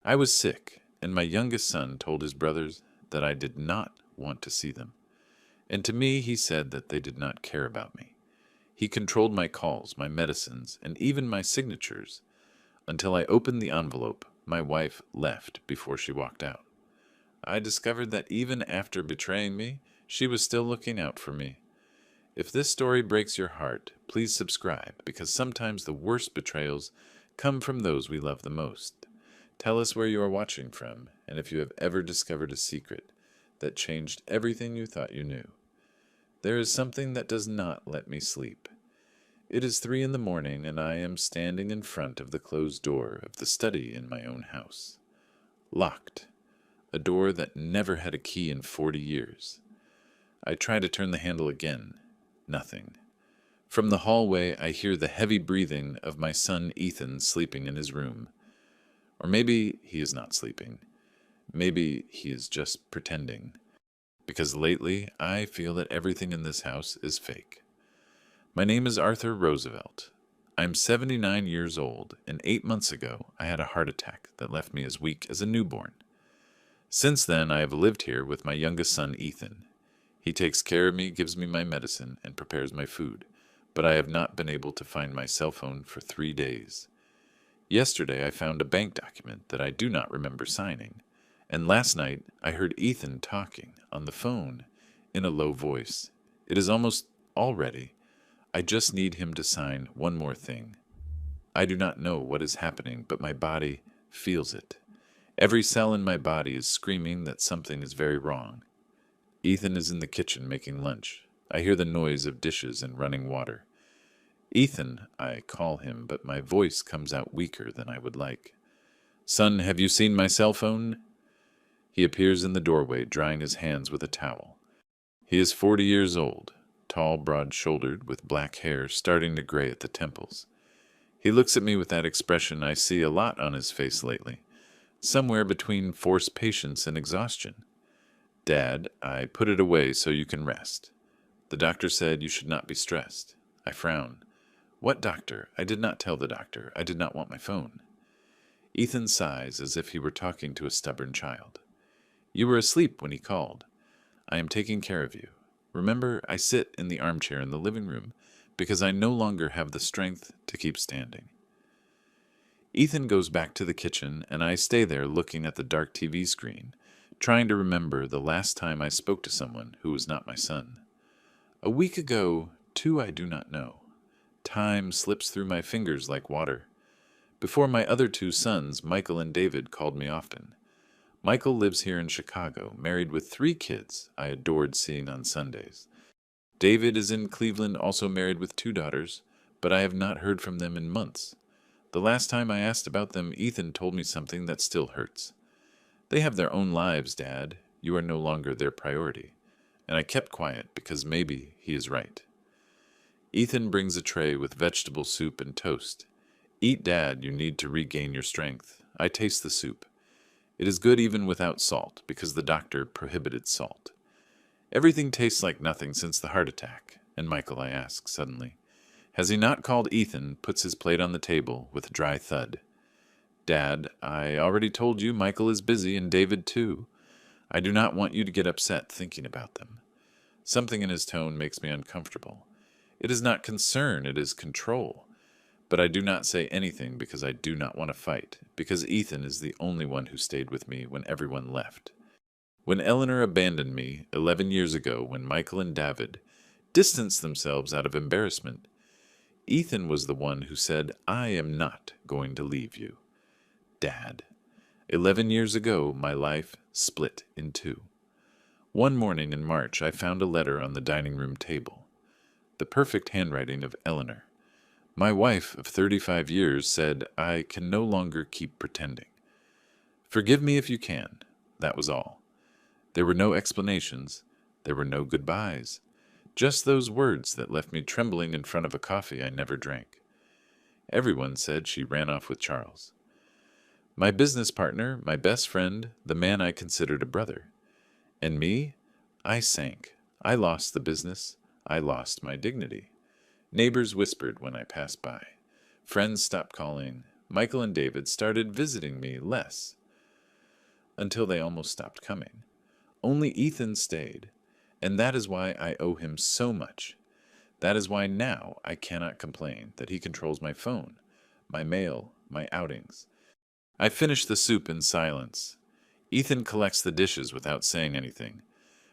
I was sick, and my youngest son told his brothers that I did not want to see them. And to me, he said that they did not care about me. He controlled my calls, my medicines, and even my signatures until I opened the envelope. My wife left before she walked out. I discovered that even after betraying me, she was still looking out for me. If this story breaks your heart, please subscribe, because sometimes the worst betrayals come from those we love the most. Tell us where you are watching from, and if you have ever discovered a secret that changed everything you thought you knew. There is something that does not let me sleep. It is 3 in the morning, and I am standing in front of the closed door of the study in my own house. Locked. A door that never had a key in 40 years. I try to turn the handle again. Nothing. From the hallway, I hear the heavy breathing of my son Ethan sleeping in his room. Or maybe he is not sleeping. Maybe he is just pretending. Because lately, I feel that everything in this house is fake. My name is Arthur Roosevelt. I'm 79 years old, and 8 months ago, I had a heart attack that left me as weak as a newborn. Since then, I have lived here with my youngest son, Ethan. He takes care of me, gives me my medicine, and prepares my food, but I have not been able to find my cell phone for 3 days. Yesterday, I found a bank document that I do not remember signing, and last night, I heard Ethan talking on the phone in a low voice. It is almost all ready. I just need him to sign one more thing. I do not know what is happening, but my body feels it. Every cell in my body is screaming that something is very wrong. Ethan is in the kitchen making lunch. I hear the noise of dishes and running water. Ethan, I call him, but my voice comes out weaker than I would like. Son, have you seen my cell phone? He appears in the doorway, drying his hands with a towel. He is 40 years old, tall, broad-shouldered, with black hair starting to gray at the temples. He looks at me with that expression I see a lot on his face lately, somewhere between forced patience and exhaustion. Dad, I put it away so you can rest. The doctor said you should not be stressed. I frown. What doctor? I did not tell the doctor. I did not want my phone. Ethan sighs as if he were talking to a stubborn child. You were asleep when he called. I am taking care of you. Remember, I sit in the armchair in the living room because I no longer have the strength to keep standing. Ethan goes back to the kitchen, and I stay there looking at the dark TV screen, trying to remember the last time I spoke to someone who was not my son. A week ago, 2 I do not know. Time slips through my fingers like water. Before my other 2 sons, Michael and David, called me often. Michael lives here in Chicago, married with 3 kids I adored seeing on Sundays. David is in Cleveland, also married with 2 daughters, but I have not heard from them in months. The last time I asked about them, Ethan told me something that still hurts. They have their own lives, Dad. You are no longer their priority. And I kept quiet because maybe he is right. Ethan brings a tray with vegetable soup and toast. Eat, Dad, you need to regain your strength. I taste the soup. It is good even without salt, because the doctor prohibited salt. Everything tastes like nothing since the heart attack. And Michael, I ask suddenly, has he not called? Ethan puts his plate on the table with a dry thud. Dad, I already told you Michael is busy, and David too. I do not want you to get upset thinking about them. Something in his tone makes me uncomfortable. It is not concern, it is control. But I do not say anything because I do not want to fight, because Ethan is the only one who stayed with me when everyone left. When Eleanor abandoned me 11 years ago, when Michael and David distanced themselves out of embarrassment, Ethan was the one who said, I am not going to leave you. Dad. 11 years ago, my life split in 2. One morning in March, I found a letter on the dining room table. The perfect handwriting of Eleanor. My wife of 35 years said, I can no longer keep pretending. Forgive me if you can. That was all. There were no explanations. There were no goodbyes. Just those words that left me trembling in front of a coffee I never drank. Everyone said she ran off with Charles. My business partner, my best friend, the man I considered a brother. And me? I sank. I lost the business. I lost my dignity. Neighbors whispered when I passed by. Friends stopped calling. Michael and David started visiting me less. until they almost stopped coming. Only Ethan stayed, and that is why I owe him so much. That is why now I cannot complain that he controls my phone, my mail, my outings. I finish the soup in silence. Ethan collects the dishes without saying anything.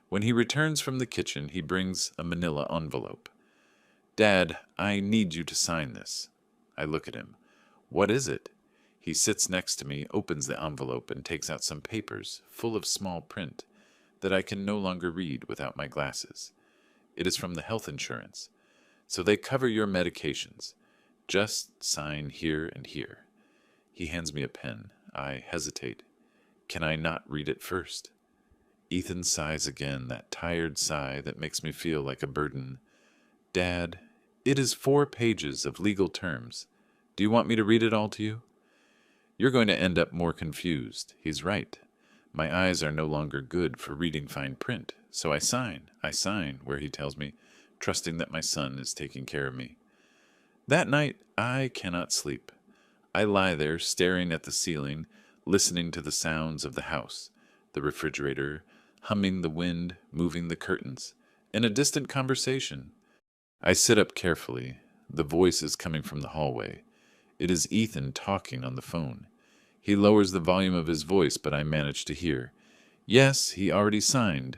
When he returns from the kitchen, he brings a manila envelope. "Dad, I need you to sign this." I look at him. "What is it?" He sits next to me, opens the envelope, and takes out some papers full of small print that I can no longer read without my glasses. It is from the health insurance. "So they cover your medications. Just sign here and here." He hands me a pen. I hesitate. Can I not read it first? Ethan sighs again, that tired sigh that makes me feel like a burden. "Dad, it is 4 pages of legal terms. Do you want me to read it all to you?" "You're going to end up more confused." He's right. My eyes are no longer good for reading fine print, so I sign where he tells me, trusting that my son is taking care of me. That night, I cannot sleep. I lie there staring at the ceiling, listening to the sounds of the house, the refrigerator, humming the wind, moving the curtains, and a distant conversation. I sit up carefully. The voice is coming from the hallway. It is Ethan talking on the phone. He lowers the volume of his voice, but I manage to hear. Yes, he already signed.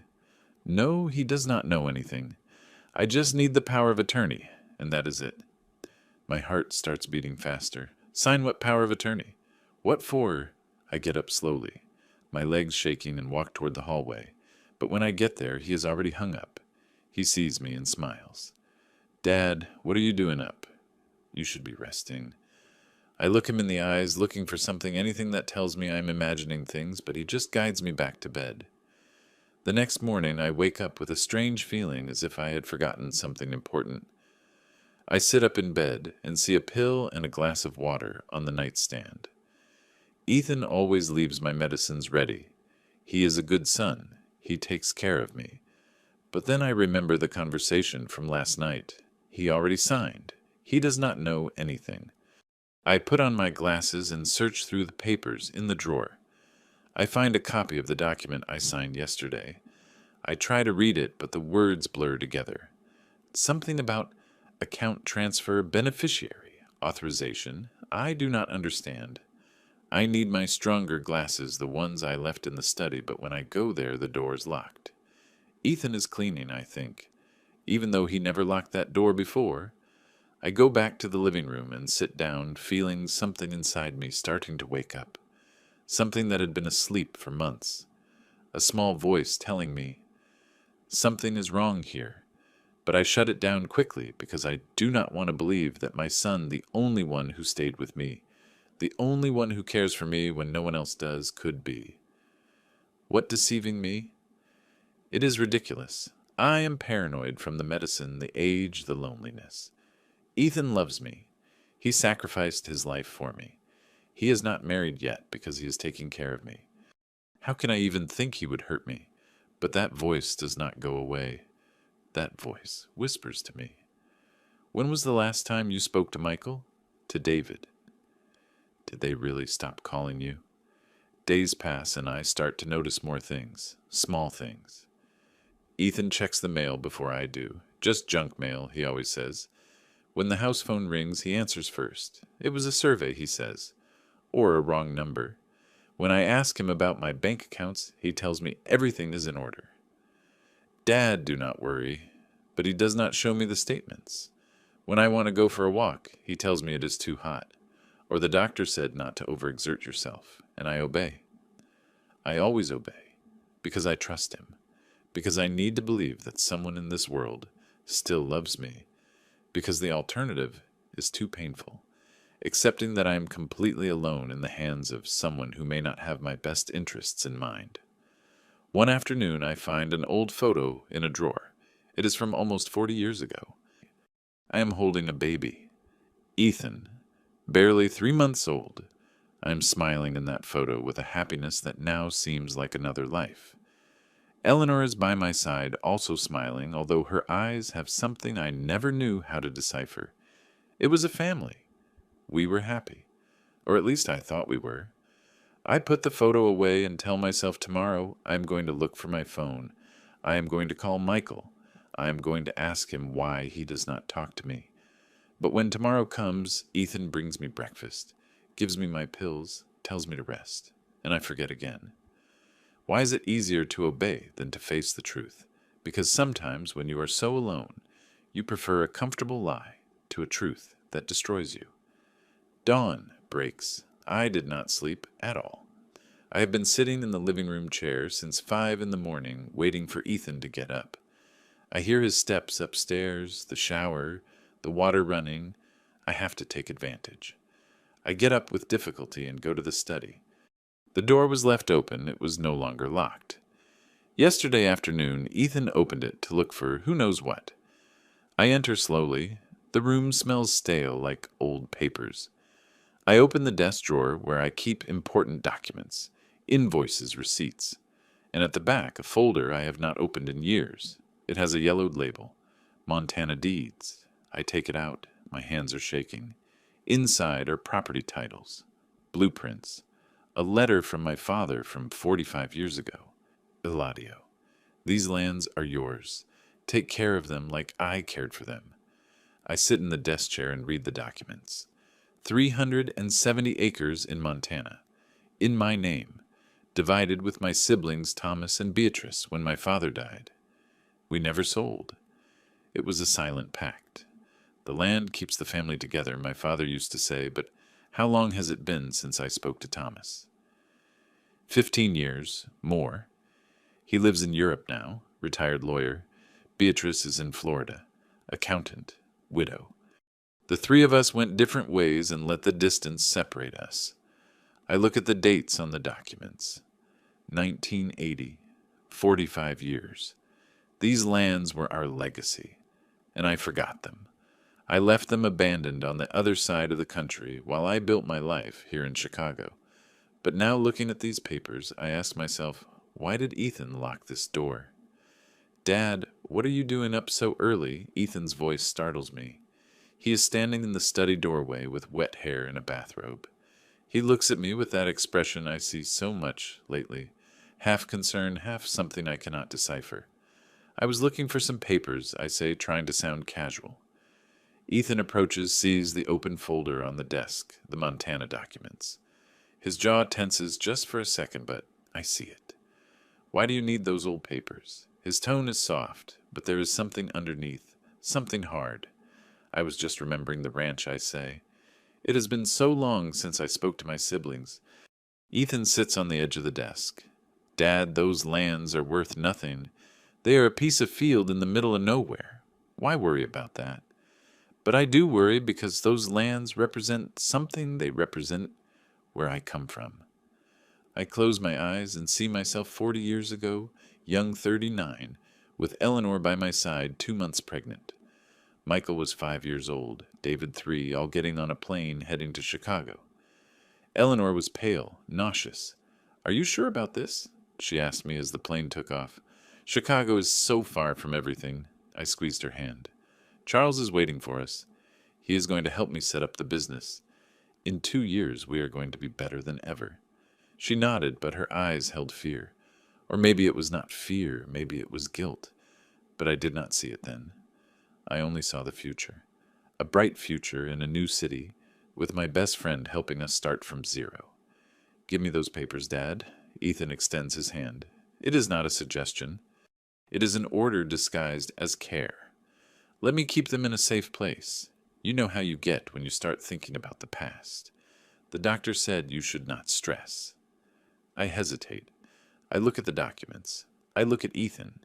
No, he does not know anything. I just need the power of attorney, and that is it. My heart starts beating faster. Sign what power of attorney? What for? I get up slowly, my legs shaking, and walk toward the hallway. But when I get there, he has already hung up. He sees me and smiles. "Dad, what are you doing up?" "You should be resting." I look him in the eyes, looking for something, anything that tells me I'm imagining things, but he just guides me back to bed. The next morning, I wake up with a strange feeling as if I had forgotten something important. I sit up in bed and see a pill and a glass of water on the nightstand. Ethan always leaves my medicines ready. He is a good son. He takes care of me. But then I remember the conversation from last night. He already signed. He does not know anything. I put on my glasses and search through the papers in the drawer. I find a copy of the document I signed yesterday. I try to read it, but the words blur together. Something about account transfer beneficiary authorization. I do not understand. I need my stronger glasses, the ones I left in the study, but when I go there, the door is locked. Ethan is cleaning, I think, even though he never locked that door before. I go back to the living room and sit down, feeling something inside me starting to wake up, something that had been asleep for months. A small voice telling me, something is wrong here, but I shut it down quickly because I do not want to believe that my son, the only one who stayed with me, the only one who cares for me when no one else does, could be. What deceiving me? It is ridiculous. I am paranoid from the medicine, the age, the loneliness. Ethan loves me. He sacrificed his life for me. He is not married yet because he is taking care of me. How can I even think he would hurt me? But that voice does not go away. That voice whispers to me. When was the last time you spoke to Michael? To David. Did they really stop calling you? Days pass and I start to notice more things, small things. Ethan checks the mail before I do. Just junk mail, he always says. When the house phone rings, he answers first. It was a survey, he says, or a wrong number. When I ask him about my bank accounts, he tells me everything is in order. Dad, do not worry, but he does not show me the statements. When I want to go for a walk, he tells me it is too hot, or the doctor said not to overexert yourself, and I obey. I always obey, because I trust him, because I need to believe that someone in this world still loves me, because the alternative is too painful, accepting that I am completely alone in the hands of someone who may not have my best interests in mind. One afternoon, I find an old photo in a drawer. It is from almost 40 years ago. I am holding a baby, Ethan, barely 3 months old. I am smiling in that photo with a happiness that now seems like another life. Eleanor is by my side, also smiling, although her eyes have something I never knew how to decipher. It was a family. We were happy. Or at least I thought we were. I put the photo away and tell myself tomorrow I am going to look for my phone. I am going to call Michael. I am going to ask him why he does not talk to me. But when tomorrow comes, Ethan brings me breakfast, gives me my pills, tells me to rest, and I forget again. Why is it easier to obey than to face the truth? Because sometimes when you are so alone, you prefer a comfortable lie to a truth that destroys you. Dawn breaks. I did not sleep at all. I have been sitting in the living room chair since 5 in the morning, waiting for Ethan to get up. I hear his steps upstairs, the shower, the water running. I have to take advantage. I get up with difficulty and go to the study. The door was left open. It was no longer locked. Yesterday afternoon, Ethan opened it to look for who knows what. I enter slowly. The room smells stale, like old papers. I open the desk drawer where I keep important documents, invoices, receipts, and at the back a folder I have not opened in years. It has a yellowed label, Montana Deeds. I take it out. My hands are shaking. Inside are property titles, blueprints, a letter from my father from 45 years ago. Eladio, these lands are yours. Take care of them like I cared for them. I sit in the desk chair and read the documents. 370 acres in Montana, in my name, divided with my siblings Thomas and Beatrice when my father died. We never sold. It was a silent pact. The land keeps the family together, my father used to say, but how long has it been since I spoke to Thomas? 15 years, more. He lives in Europe now, retired lawyer. Beatrice is in Florida, accountant, widow. The three of us went different ways and let the distance separate us. I look at the dates on the documents. 1980, 45 years. These lands were our legacy, and I forgot them. I left them abandoned on the other side of the country while I built my life here in Chicago. But now looking at these papers, I ask myself, why did Ethan lock this door? Dad, what are you doing up so early? Ethan's voice startles me. He is standing in the study doorway with wet hair and a bathrobe. He looks at me with that expression I see so much lately, half concern, half something I cannot decipher. I was looking for some papers, I say, trying to sound casual. Ethan approaches, sees the open folder on the desk, the Montana documents. His jaw tenses just for a second, but I see it. Why do you need those old papers? His tone is soft, but there is something underneath, something hard. I was just remembering the ranch, I say. It has been so long since I spoke to my siblings. Ethan sits on the edge of the desk. Dad, those lands are worth nothing. They are a piece of field in the middle of nowhere. Why worry about that? But I do worry because those lands represent something. They represent where I come from. I close my eyes and see myself 40 years ago, young 39, with Eleanor by my side, 2 months pregnant. Michael was 5 years old, David 3, all getting on a plane heading to Chicago. Eleanor was pale, nauseous. Are you sure about this? She asked me as the plane took off. Chicago is so far from everything. I squeezed her hand. Charles is waiting for us. He is going to help me set up the business. In 2 years, we are going to be better than ever. She nodded, but her eyes held fear. Or maybe it was not fear, maybe it was guilt. But I did not see it then. I only saw the future. A bright future in a new city, with my best friend helping us start from zero. Give me those papers, Dad. Ethan extends his hand. It is not a suggestion. It is an order disguised as care. Let me keep them in a safe place. You know how you get when you start thinking about the past. The doctor said you should not stress. I hesitate. I look at the documents. I look at Ethan,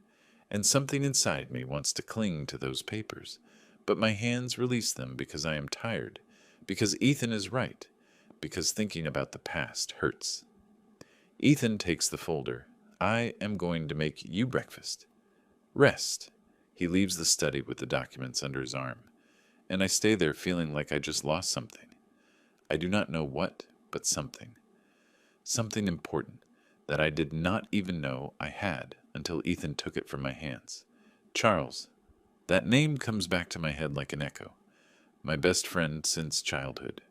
and something inside me wants to cling to those papers, but my hands release them because I am tired, because Ethan is right, because thinking about the past hurts. Ethan takes the folder. I am going to make you breakfast. Rest. He leaves the study with the documents under his arm, and I stay there feeling like I just lost something. I do not know what, but something. Something important that I did not even know I had until Ethan took it from my hands. Charles. That name comes back to my head like an echo. My best friend since childhood.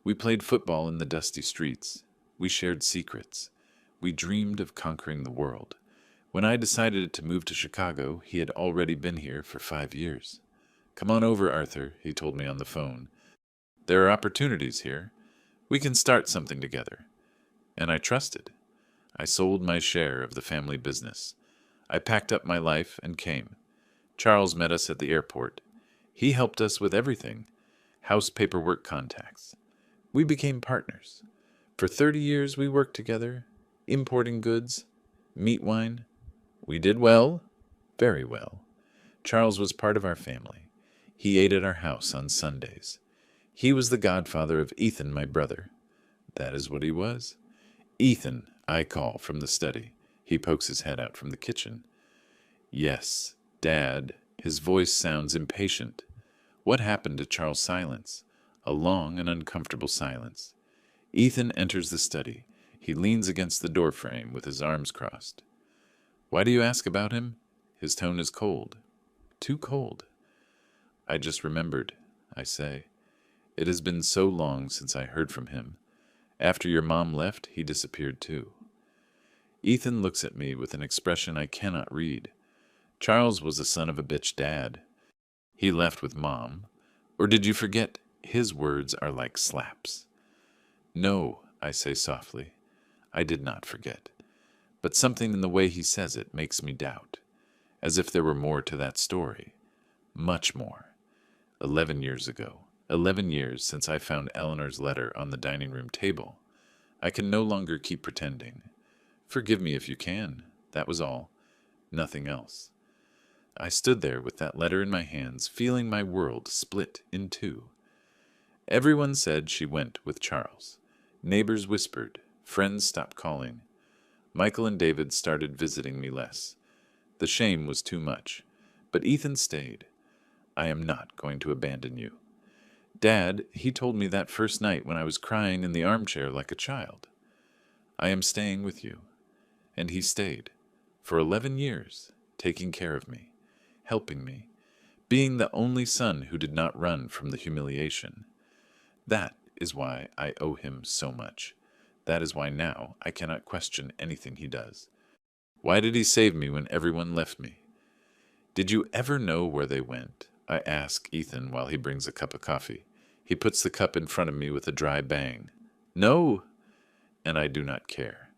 We played football in the dusty streets. We shared secrets. We dreamed of conquering the world. When I decided to move to Chicago, he had already been here for 5 years. "Come on over, Arthur," he told me on the phone. "There are opportunities here. We can start something together." And I trusted. I sold my share of the family business. I packed up my life and came. Charles met us at the airport. He helped us with everything. House paperwork contacts. We became partners. For 30 years we worked together, importing goods, meat wine. We did well, very well. Charles was part of our family. He ate at our house on Sundays. He was the godfather of Ethan, my brother. That is what he was. "Ethan," I call from the study. He pokes his head out from the kitchen. "Yes, Dad." His voice sounds impatient. What happened to Charles' silence? A long and uncomfortable silence. Ethan enters the study. He leans against the door frame with his arms crossed. "Why do you ask about him?" His tone is cold. Too cold. "I just remembered," I say. "It has been so long since I heard from him. After your mom left, he disappeared too." Ethan looks at me with an expression I cannot read. Charles was a son of a bitch dad. He left with Mom. Or did you forget? His words are like slaps. "No," I say softly. "I did not forget." But something in the way he says it makes me doubt. As if there were more to that story. Much more. 11 years ago. 11 years since I found Eleanor's letter on the dining room table. I can no longer keep pretending. Forgive me if you can. That was all. Nothing else. I stood there with that letter in my hands, feeling my world split in two. Everyone said she went with Charles. Neighbors whispered. Friends stopped calling. Michael and David started visiting me less. The shame was too much. But Ethan stayed. "I am not going to abandon you." Dad, he told me that first night when I was crying in the armchair like a child. "I am staying with you." And he stayed. For 11 years, taking care of me, helping me, being the only son who did not run from the humiliation. That is why I owe him so much. That is why now I cannot question anything he does. Why did he save me when everyone left me? Did you ever know where they went? I ask Ethan while he brings a cup of coffee. He puts the cup in front of me with a dry bang. "No!" And I do not care.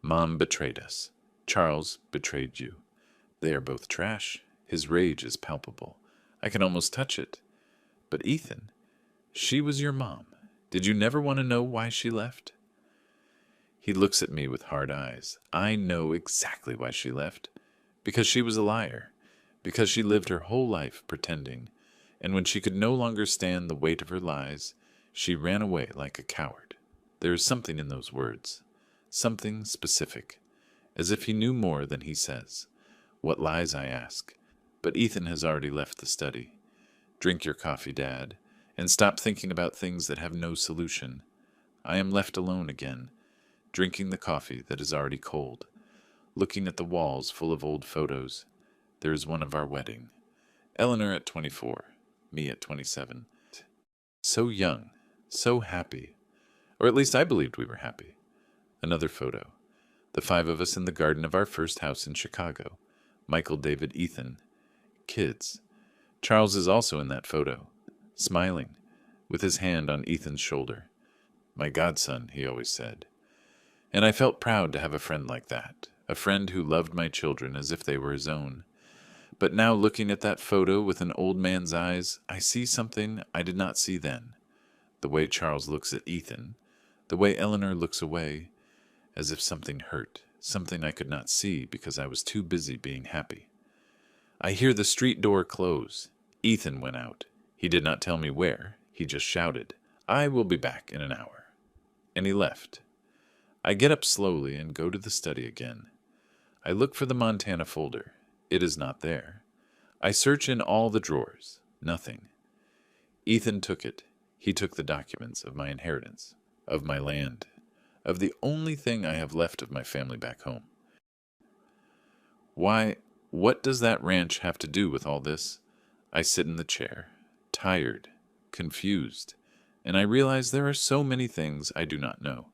Mom betrayed us. Charles betrayed you. They are both trash. His rage is palpable. I can almost touch it. But Ethan, she was your mom. Did you never want to know why she left? He looks at me with hard eyes. I know exactly why she left. Because she was a liar. Because she lived her whole life pretending. And when she could no longer stand the weight of her lies, she ran away like a coward. There is something in those words. Something specific. As if he knew more than he says. What lies, I ask. But Ethan has already left the study. Drink your coffee, Dad, and stop thinking about things that have no solution. I am left alone again, drinking the coffee that is already cold, looking at the walls full of old photos. There is one of our wedding. Eleanor at 24, me at 27. So young, so happy. Or at least I believed we were happy. Another photo. The 5 of us in the garden of our first house in Chicago. Michael, David, Ethan. Kids. Charles is also in that photo, smiling, with his hand on Ethan's shoulder. My godson, he always said. And I felt proud to have a friend like that, a friend who loved my children as if they were his own. But now looking at that photo with an old man's eyes, I see something I did not see then. The way Charles looks at Ethan, the way Eleanor looks away, as if something hurt, something I could not see because I was too busy being happy. I hear the street door close. Ethan went out. He did not tell me where. He just shouted, "I will be back in an hour." And he left. I get up slowly and go to the study again. I look for the Montana folder. It is not there. I search in all the drawers. Nothing. Ethan took it. He took the documents of my inheritance, of my land, of the only thing I have left of my family back home. Why, what does that ranch have to do with all this? I sit in the chair, tired, confused, and I realize there are so many things I do not know.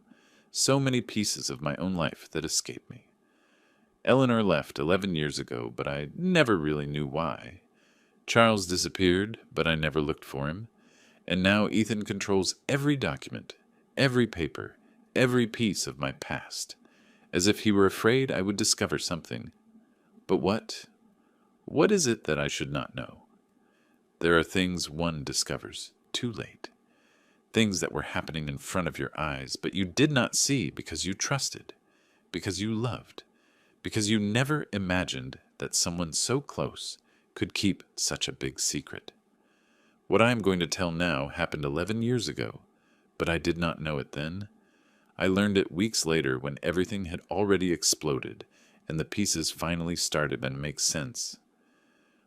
so many pieces of my own life that escape me. Eleanor left 11 years ago, but I never really knew why. Charles disappeared, but I never looked for him. And now Ethan controls every document, every paper, every piece of my past, as if he were afraid I would discover something. But what? What is it that I should not know? There are things one discovers too late. Things that were happening in front of your eyes, but you did not see because you trusted, because you loved, because you never imagined that someone so close could keep such a big secret. What I am going to tell now happened 11 years ago, but I did not know it then. I learned it weeks later when everything had already exploded and the pieces finally started to make sense.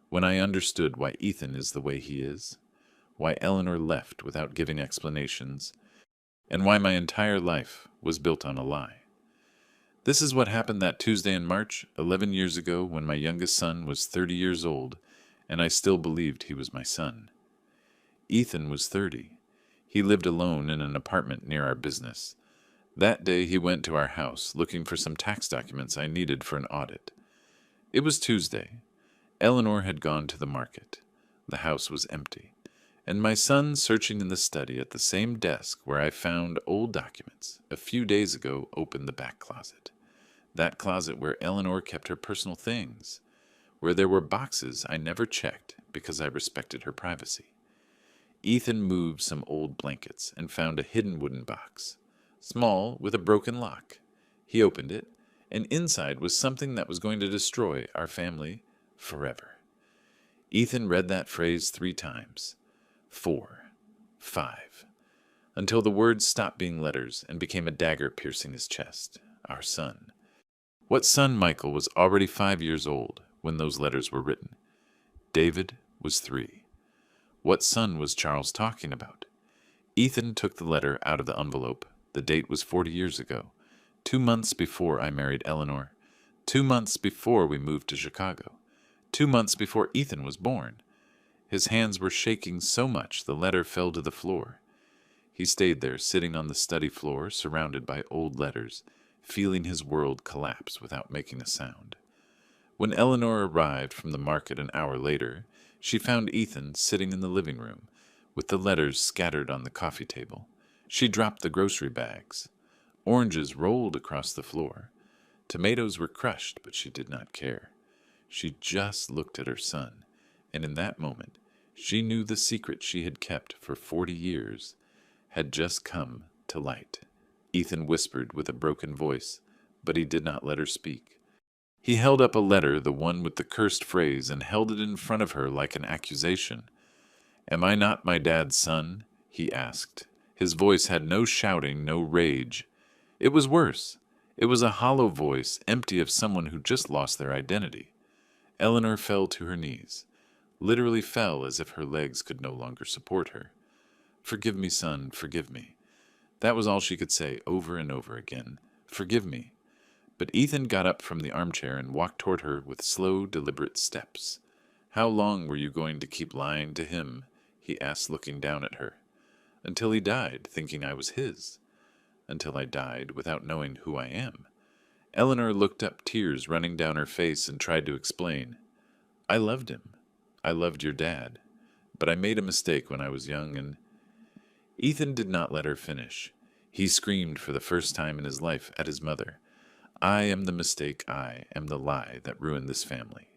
When I understood why Ethan is the way he is, why Eleanor left without giving explanations, and why my entire life was built on a lie. This is what happened that Tuesday in March, 11 years ago, when my youngest son was 30 years old, and I still believed he was my son. Ethan was 30. He lived alone in an apartment near our business. That day he went to our house looking for some tax documents I needed for an audit. It was Tuesday. Eleanor had gone to the market. The house was empty, and my son searching in the study at the same desk where I found old documents a few days ago opened the back closet. That closet where Eleanor kept her personal things, where there were boxes I never checked because I respected her privacy. Ethan moved some old blankets and found a hidden wooden box, small with a broken lock. He opened it, and inside was something that was going to destroy our family forever. Ethan read that phrase 3 times, 4, 5, until the words stopped being letters and became a dagger piercing his chest. Our son. What son, Michael, was already 5 years old when those letters were written? David was 3. What son was Charles talking about? Ethan took the letter out of the envelope. The date was 40 years ago, 2 months before I married Eleanor, 2 months before we moved to Chicago, 2 months before Ethan was born. His hands were shaking so much the letter fell to the floor. He stayed there, sitting on the study floor, surrounded by old letters, feeling his world collapse without making a sound. When Eleanor arrived from the market an hour later, she found Ethan sitting in the living room, with the letters scattered on the coffee table. She dropped the grocery bags. Oranges rolled across the floor. Tomatoes were crushed, but she did not care. She just looked at her son, and in that moment, she knew the secret she had kept for 40 years had just come to light. Ethan whispered with a broken voice, but he did not let her speak. He held up a letter, the one with the cursed phrase, and held it in front of her like an accusation. "Am I not my dad's son?" he asked. His voice had no shouting, no rage. It was worse. It was a hollow voice, empty of someone who just lost their identity. Eleanor fell to her knees, literally fell as if her legs could no longer support her. "Forgive me, son, forgive me." That was all she could say over and over again. "Forgive me." But Ethan got up from the armchair and walked toward her with slow, deliberate steps. "How long were you going to keep lying to him?" he asked, looking down at her. "Until he died, thinking I was his. Until I died without knowing who I am." Eleanor looked up, tears running down her face, and tried to explain. "I loved him. I loved your dad. But I made a mistake when I was young, and—" Ethan did not let her finish. He screamed for the first time in his life at his mother. "I am the mistake. I am the lie that ruined this family."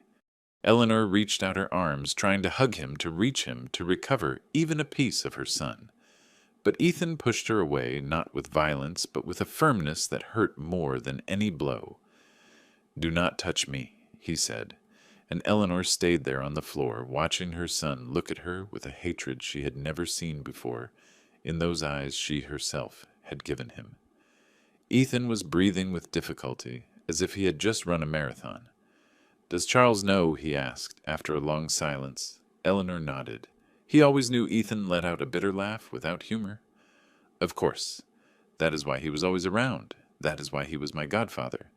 Eleanor reached out her arms, trying to hug him, to reach him, to recover even a piece of her son. But Ethan pushed her away, not with violence, but with a firmness that hurt more than any blow. "Do not touch me," he said, and Eleanor stayed there on the floor, watching her son look at her with a hatred she had never seen before in those eyes she herself had given him. Ethan was breathing with difficulty, as if he had just run a marathon. "Does Charles know?" he asked, after a long silence. Eleanor nodded. He always knew Ethan let out a bitter laugh without humor. "Of course. That is why he was always around. That is why he was my godfather.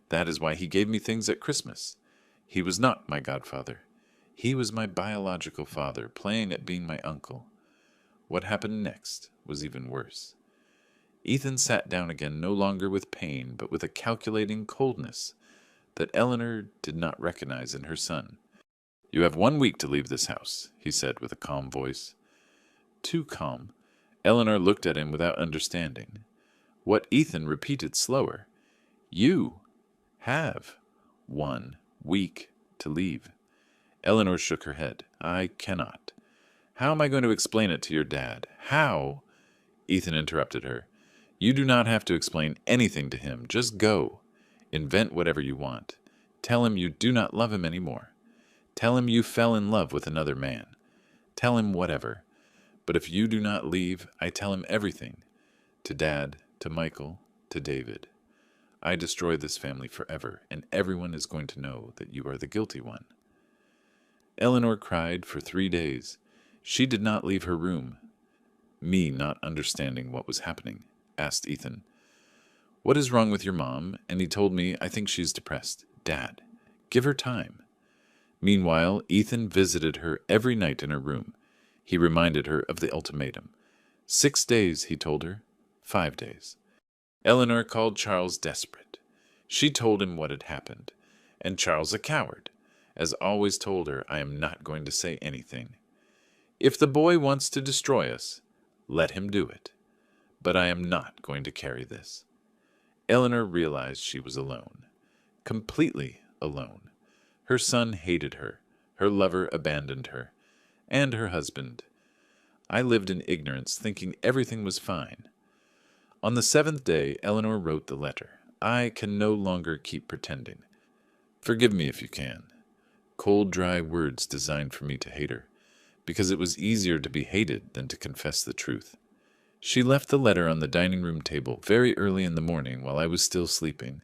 That is why he gave me things at Christmas. He was not my godfather. He was my biological father, playing at being my uncle." What happened next was even worse. Ethan sat down again, no longer with pain, but with a calculating coldness that Eleanor did not recognize in her son. "You have 1 week to leave this house," he said with a calm voice. Too calm. Eleanor looked at him without understanding. What Ethan repeated slower. "You have 1 week to leave." Eleanor shook her head. "I cannot. How am I going to explain it to your dad? How?" Ethan interrupted her. "You do not have to explain anything to him. Just go. Invent whatever you want. Tell him you do not love him anymore. Tell him you fell in love with another man. Tell him whatever. But if you do not leave, I tell him everything. To Dad, to Michael, to David. I destroy this family forever, and everyone is going to know that you are the guilty one." Eleanor cried for 3 days. She did not leave her room. Me not understanding what was happening, asked Ethan, "What is wrong with your mom?" And he told me, "I think she's depressed." Dad, give her time. Meanwhile, Ethan visited her every night in her room. He reminded her of the ultimatum. 6 days, he told her. 5 days. Eleanor called Charles desperate. She told him what had happened, and Charles a coward, as always told her, "I am not going to say anything. If the boy wants to destroy us, let him do it. But I am not going to carry this." Eleanor realized she was alone. Completely alone. Her son hated her. Her lover abandoned her. And her husband. I lived in ignorance, thinking everything was fine. On the 7th day, Eleanor wrote the letter. "I can no longer keep pretending. Forgive me if you can." Cold, dry words designed for me to hate her, because it was easier to be hated than to confess the truth. She left the letter on the dining room table very early in the morning while I was still sleeping.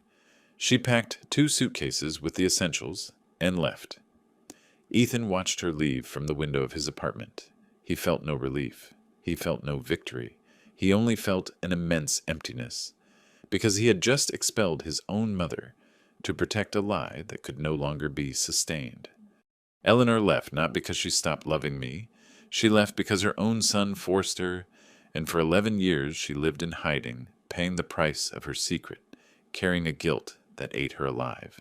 She packed 2 suitcases with the essentials and left. Ethan watched her leave from the window of his apartment. He felt no relief. He felt no victory. He only felt an immense emptiness, because he had just expelled his own mother to protect a lie that could no longer be sustained. Eleanor left not because she stopped loving me. She left because her own son forced her, and for 11 years she lived in hiding, paying the price of her secret, carrying a guilt that ate her alive.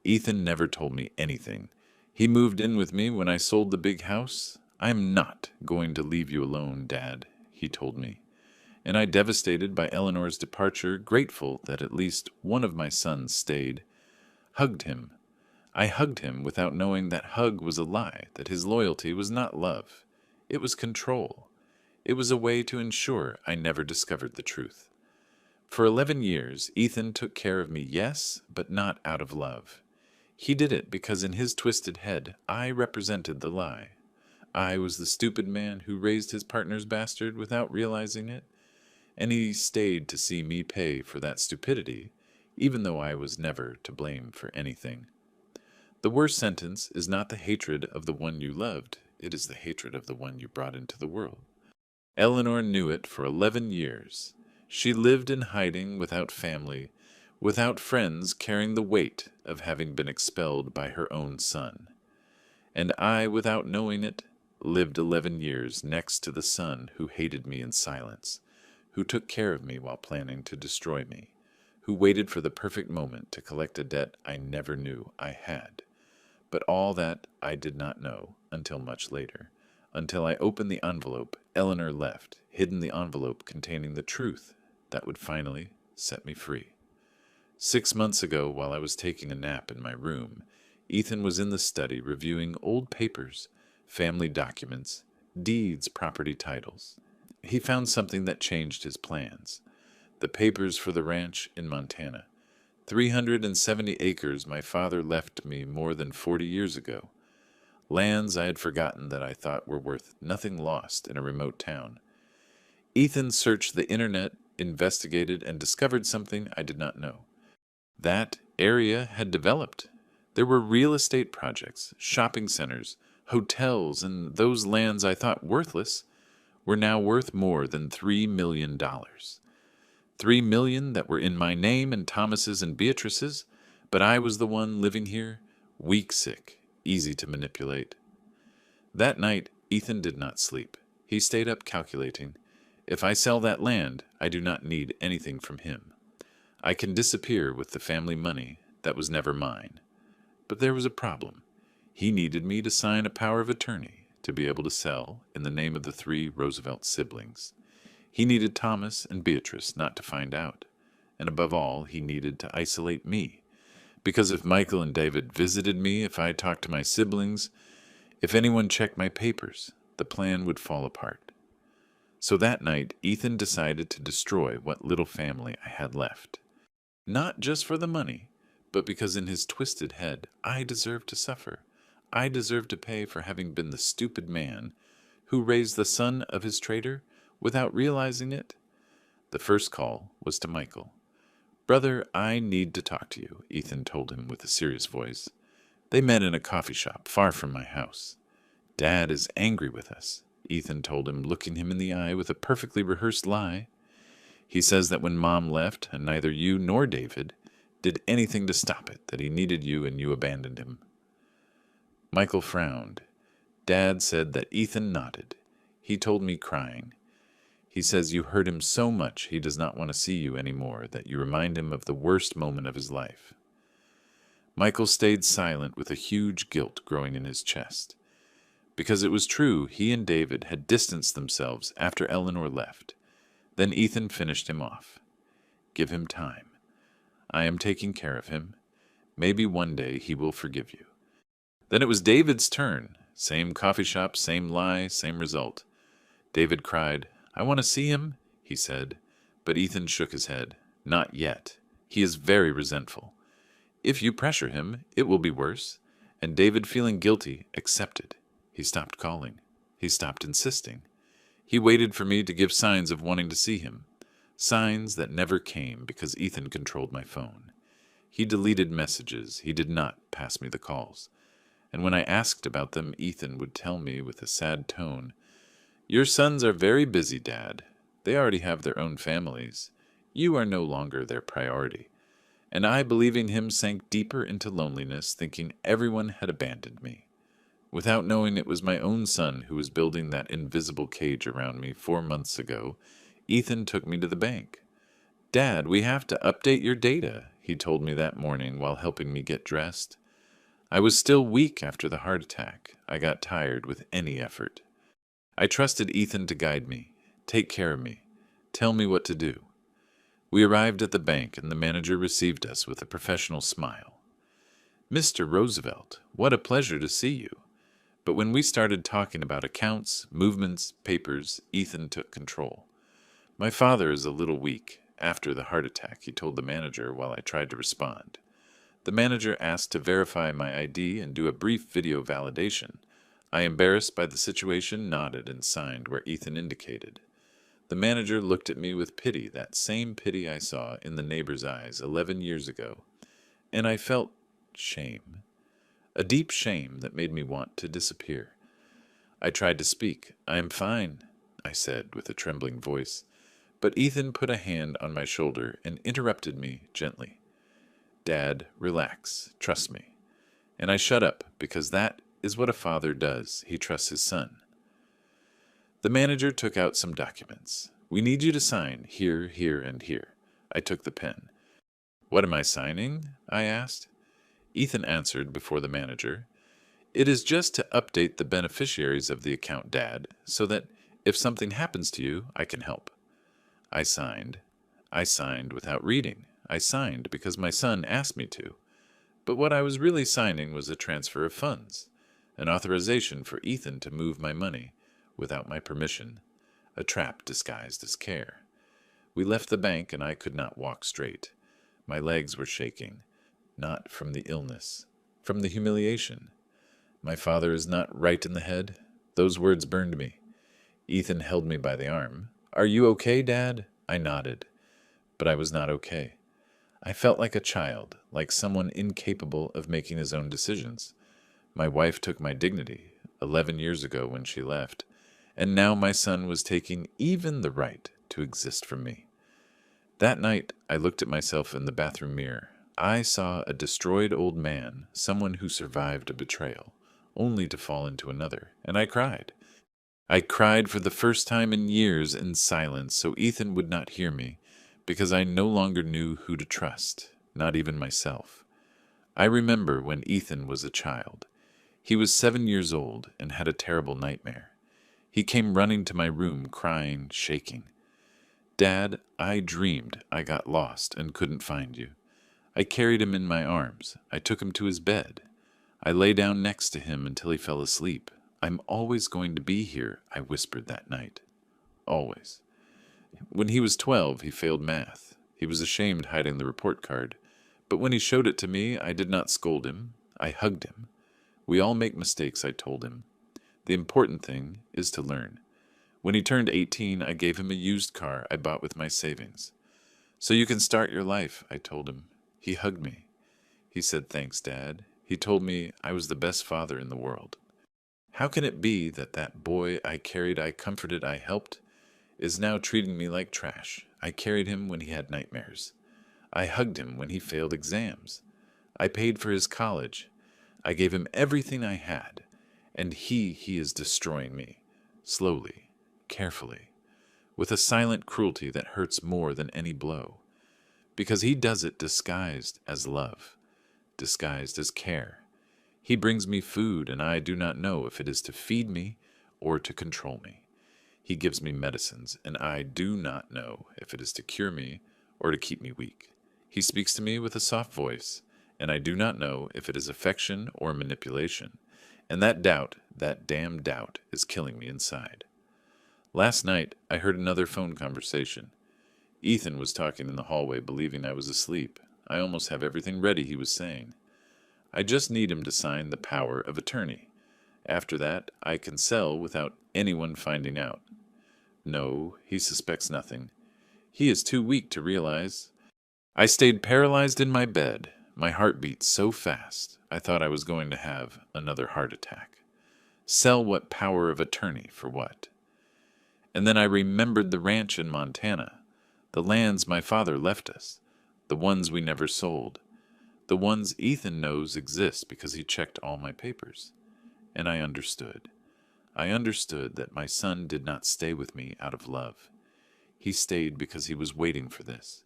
Ethan never told me anything. He moved in with me when I sold the big house. "I am not going to leave you alone, Dad," he told me. And I, devastated by Eleanor's departure, grateful that at least one of my sons stayed, hugged him. I hugged him without knowing that hug was a lie, that his loyalty was not love. It was control. It was a way to ensure I never discovered the truth. For 11 years, Ethan took care of me, yes, but not out of love. He did it because in his twisted head, I represented the lie. I was the stupid man who raised his partner's bastard without realizing it, and he stayed to see me pay for that stupidity, even though I was never to blame for anything. The worst sentence is not the hatred of the one you loved, it is the hatred of the one you brought into the world. Eleanor knew it for 11 years. She lived in hiding without family, without friends, carrying the weight of having been expelled by her own son. And I, without knowing it, lived 11 years next to the son who hated me in silence, who took care of me while planning to destroy me, who waited for the perfect moment to collect a debt I never knew I had. But all that I did not know until much later, until I opened the envelope Eleanor left, hidden the envelope containing the truth that would finally set me free. 6 months ago, while I was taking a nap in my room, Ethan was in the study reviewing old papers, family documents, deeds, property titles. He found something that changed his plans. The papers for the ranch in Montana. 370 acres my father left me more than 40 years ago. Lands I had forgotten that I thought were worth nothing, lost in a remote town. Ethan searched the internet, investigated, and discovered something I did not know. That area had developed. There were real estate projects, shopping centers, hotels, and those lands I thought worthless were now worth more than $3 million. $3 million that were in my name and Thomas's and Beatrice's, but I was the one living here, weak, sick, easy to manipulate. That night, Ethan did not sleep. He stayed up calculating. If I sell that land, I do not need anything from him. I can disappear with the family money that was never mine. But there was a problem. He needed me to sign a power of attorney to be able to sell in the name of the 3 Roosevelt siblings. He needed Thomas and Beatrice not to find out. And above all, he needed to isolate me. Because if Michael and David visited me, if I talked to my siblings, if anyone checked my papers, the plan would fall apart. So that night, Ethan decided to destroy what little family I had left. Not just for the money, but because in his twisted head, I deserved to suffer. I deserved to pay for having been the stupid man who raised the son of his traitor without realizing it. The first call was to Michael. "Brother, I need to talk to you," Ethan told him with a serious voice. They met in a coffee shop far from my house. "Dad is angry with us," Ethan told him, looking him in the eye with a perfectly rehearsed lie. "He says that when Mom left, and neither you nor David did anything to stop it, that he needed you and you abandoned him." Michael frowned. Dad said that Ethan nodded. He told me crying. "He says you hurt him so much he does not want to see you anymore, that you remind him of the worst moment of his life." Michael stayed silent with a huge guilt growing in his chest. Because it was true, he and David had distanced themselves after Eleanor left. Then Ethan finished him off. "Give him time. I am taking care of him. Maybe one day he will forgive you." Then it was David's turn. Same coffee shop, same lie, same result. David cried, "I want to see him," he said. But Ethan shook his head. "Not yet. He is very resentful. If you pressure him, it will be worse." And David, feeling guilty, accepted. He stopped calling. He stopped insisting. He waited for me to give signs of wanting to see him. Signs that never came because Ethan controlled my phone. He deleted messages. He did not pass me the calls. And when I asked about them, Ethan would tell me with a sad tone, "Your sons are very busy, Dad. They already have their own families. You are no longer their priority." And I, believing him, sank deeper into loneliness, thinking everyone had abandoned me. Without knowing it was my own son who was building that invisible cage around me 4 months ago, Ethan took me to the bank. "Dad, we have to update your data," he told me that morning while helping me get dressed. I was still weak after the heart attack. I got tired with any effort. I trusted Ethan to guide me, take care of me, tell me what to do. We arrived at the bank, and the manager received us with a professional smile. "Mr. Roosevelt, what a pleasure to see you." But when we started talking about accounts, movements, papers, Ethan took control. "My father is a little weak after the heart attack," he told the manager while I tried to respond. The manager asked to verify my ID and do a brief video validation. I, embarrassed by the situation, nodded and signed where Ethan indicated. The manager looked at me with pity, that same pity I saw in the neighbor's eyes 11 years ago, and I felt shame. A deep shame that made me want to disappear. I tried to speak. "I am fine," I said with a trembling voice, but Ethan put a hand on my shoulder and interrupted me gently. "Dad, relax. Trust me." And I shut up, because that is what a father does. He trusts his son. The manager took out some documents. "We need you to sign here, here, and here." I took the pen. "What am I signing?" I asked. Ethan answered before the manager, "It is just to update the beneficiaries of the account, Dad, so that if something happens to you, I can help." I signed. I signed without reading. I signed because my son asked me to. But what I was really signing was a transfer of funds, an authorization for Ethan to move my money without my permission, a trap disguised as care. We left the bank, and I could not walk straight. My legs were shaking. Not from the illness, from the humiliation. My father is not right in the head. Those words burned me. Ethan held me by the arm. "Are you okay, Dad?" I nodded, but I was not okay. I felt like a child, like someone incapable of making his own decisions. My wife took my dignity 11 years ago when she left, and now my son was taking even the right to exist from me. That night, I looked at myself in the bathroom mirror. I saw a destroyed old man, someone who survived a betrayal, only to fall into another, and I cried. I cried for the first time in years in silence so Ethan would not hear me, because I no longer knew who to trust, not even myself. I remember when Ethan was a child. He was 7 years old and had a terrible nightmare. He came running to my room, crying, shaking. "Dad, I dreamed I got lost and couldn't find you. I carried him in my arms. I took him to his bed. I lay down next to him until he fell asleep. I'm always going to be here," I whispered that night. Always. When he was 12, he failed math. He was ashamed hiding the report card. But when he showed it to me, I did not scold him. I hugged him. "We all make mistakes," I told him. "The important thing is to learn." When he turned 18, I gave him a used car I bought with my savings. "So you can start your life," I told him. He hugged me. He said, "Thanks, Dad." He told me I was the best father in the world. How can it be that that boy I carried, I comforted, I helped, is now treating me like trash? I carried him when he had nightmares. I hugged him when he failed exams. I paid for his college. I gave him everything I had. And he is destroying me. Slowly, carefully, with a silent cruelty that hurts more than any blow. Because he does it disguised as love, disguised as care. He brings me food, and I do not know if it is to feed me or to control me. He gives me medicines, and I do not know if it is to cure me or to keep me weak. He speaks to me with a soft voice, and I do not know if it is affection or manipulation. And that doubt, that damn doubt, is killing me inside. Last night, I heard another phone conversation. Ethan was talking in the hallway, believing I was asleep. "I almost have everything ready," he was saying. "I just need him to sign the power of attorney. After that, I can sell without anyone finding out." No, he suspects nothing. He is too weak to realize. I stayed paralyzed in my bed. My heart beat so fast, I thought I was going to have another heart attack. Sell what power of attorney for what? And then I remembered the ranch in Montana, the lands my father left us, the ones we never sold, the ones Ethan knows exist because he checked all my papers. And I understood. I understood that my son did not stay with me out of love. He stayed because he was waiting for this,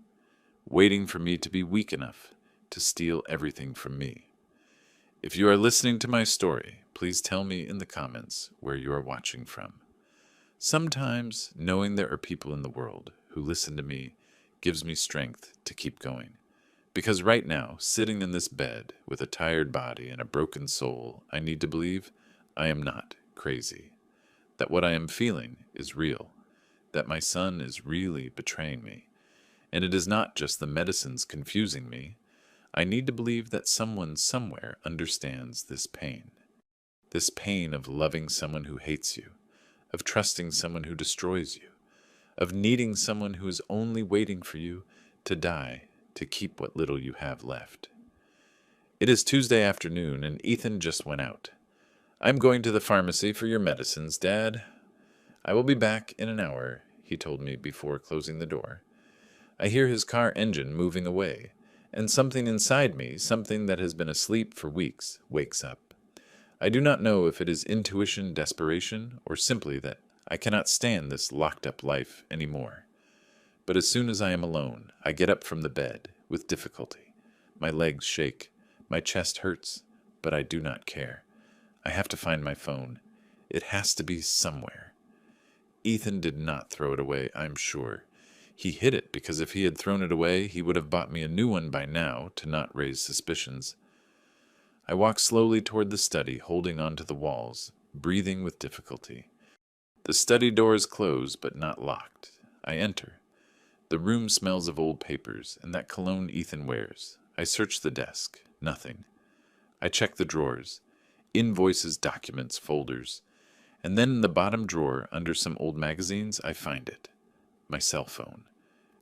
waiting for me to be weak enough to steal everything from me. If you are listening to my story, please tell me in the comments where you are watching from. Sometimes knowing there are people in the world who listen to me gives me strength to keep going. Because right now, sitting in this bed with a tired body and a broken soul, I need to believe I am not crazy. That what I am feeling is real. That my son is really betraying me. And it is not just the medicines confusing me. I need to believe that someone somewhere understands this pain. This pain of loving someone who hates you, of trusting someone who destroys you, of needing someone who is only waiting for you to die to keep what little you have left. It is Tuesday afternoon, and Ethan just went out. "I'm going to the pharmacy for your medicines, Dad. I will be back in an hour," he told me before closing the door. I hear his car engine moving away, and something inside me, something that has been asleep for weeks, wakes up. I do not know if it is intuition, desperation, or simply that I cannot stand this locked-up life anymore. But as soon as I am alone, I get up from the bed with difficulty. My legs shake, my chest hurts, but I do not care. I have to find my phone. It has to be somewhere. Ethan did not throw it away, I'm sure. He hid it because if he had thrown it away, he would have bought me a new one by now to not raise suspicions. I walk slowly toward the study, holding onto the walls, breathing with difficulty. The study door is closed but not locked. I enter. The room smells of old papers and that cologne Ethan wears. I search the desk. Nothing. I check the drawers. Invoices, documents, folders. And then in the bottom drawer, under some old magazines, I find it. My cell phone.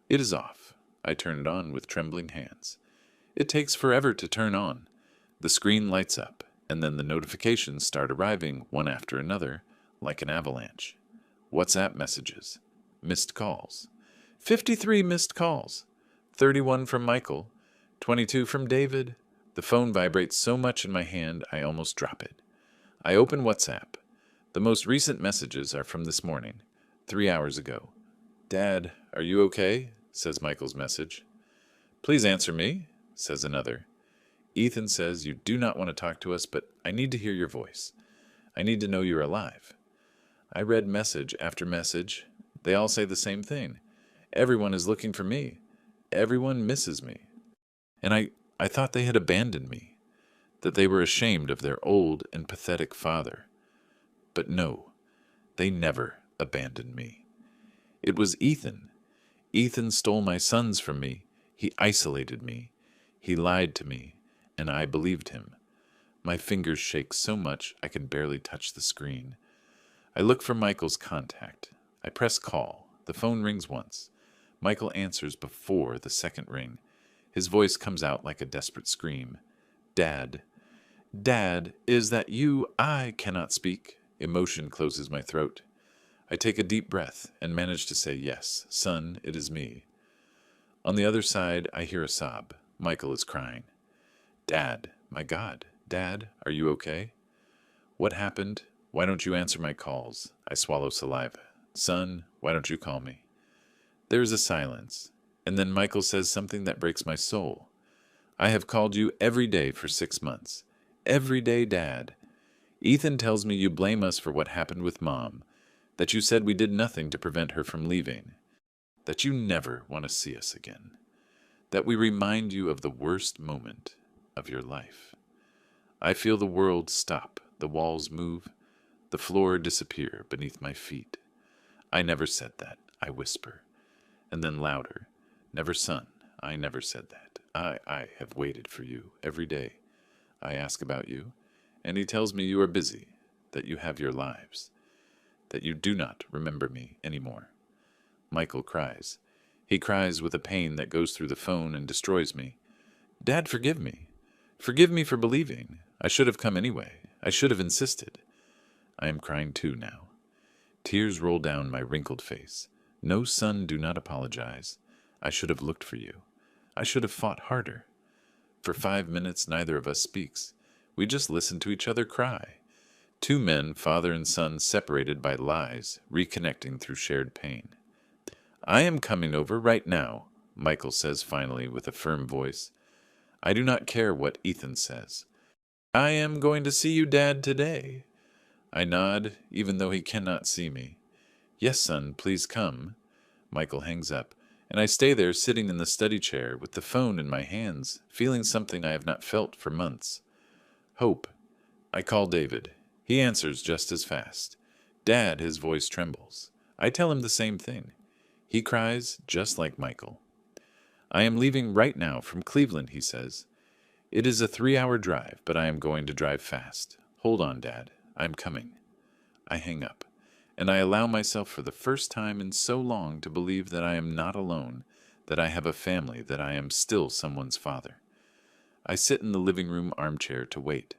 It is off. I turn it on with trembling hands. It takes forever to turn on. The screen lights up, and then the notifications start arriving one after another, like an avalanche. WhatsApp messages. Missed calls. 53 missed calls. 31 from Michael. 22 from David. The phone vibrates so much in my hand I almost drop it. I open WhatsApp. The most recent messages are from this morning, 3 hours ago. Dad, are you okay? Says Michael's message. Please answer me, says another. Ethan says you do not want to talk to us, but I need to hear your voice. I need to know you're alive. I read message after message. They all say the same thing. Everyone is looking for me. Everyone misses me. And I thought they had abandoned me, that they were ashamed of their old and pathetic father. But no, they never abandoned me. It was Ethan. Ethan stole my sons from me. He isolated me. He lied to me, and I believed him. My fingers shake so much I can barely touch the screen. I look for Michael's contact. I press call. The phone rings once. Michael answers before the second ring. His voice comes out like a desperate scream. Dad. Dad, is that you? I cannot speak. Emotion closes my throat. I take a deep breath and manage to say, yes, son, it is me. On the other side, I hear a sob. Michael is crying. Dad, my God, Dad, are you okay? What happened? Why don't you answer my calls? I swallow saliva. Son, why don't you call me? There is a silence, and then Michael says something that breaks my soul. I have called you every day for 6 months. Every day, Dad. Ethan tells me you blame us for what happened with Mom, that you said we did nothing to prevent her from leaving, that you never want to see us again, that we remind you of the worst moment of your life. I feel the world stop, the walls move, the floor disappear beneath my feet. I never said that, I whisper. And then louder, never son, I never said that. I have waited for you every day. I ask about you, and he tells me you are busy, that you have your lives, that you do not remember me anymore. Michael cries. He cries with a pain that goes through the phone and destroys me. Dad, forgive me. Forgive me for believing. I should have come anyway. I should have insisted. I am crying too now. Tears roll down my wrinkled face. No, son, do not apologize. I should have looked for you. I should have fought harder. For 5 minutes, neither of us speaks. We just listen to each other cry. Two men, father and son, separated by lies, reconnecting through shared pain. I am coming over right now, Michael says finally with a firm voice. I do not care what Ethan says. I am going to see you, Dad, today. I nod, even though he cannot see me. Yes, son, please come. Michael hangs up, and I stay there sitting in the study chair with the phone in my hands, feeling something I have not felt for months. Hope. I call David. He answers just as fast. Dad, his voice trembles. I tell him the same thing. He cries just like Michael. I am leaving right now from Cleveland, he says. It is a 3-hour drive, but I am going to drive fast. Hold on, Dad. I'm coming. I hang up, and I allow myself for the first time in so long to believe that I am not alone, that I have a family, that I am still someone's father. I sit in the living room armchair to wait.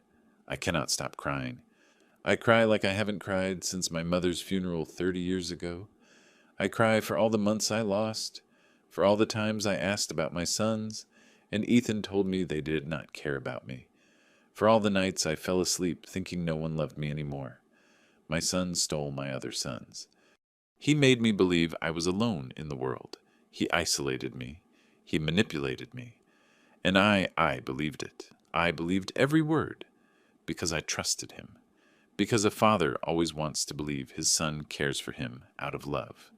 I cannot stop crying. I cry like I haven't cried since my mother's funeral 30 years ago. I cry for all the months I lost, for all the times I asked about my sons, and Ethan told me they did not care about me, for all the nights I fell asleep thinking no one loved me anymore. My son stole my other sons. He made me believe I was alone in the world. He isolated me. He manipulated me. And I believed it. I believed every word, because I trusted him. Because a father always wants to believe his son cares for him out of love.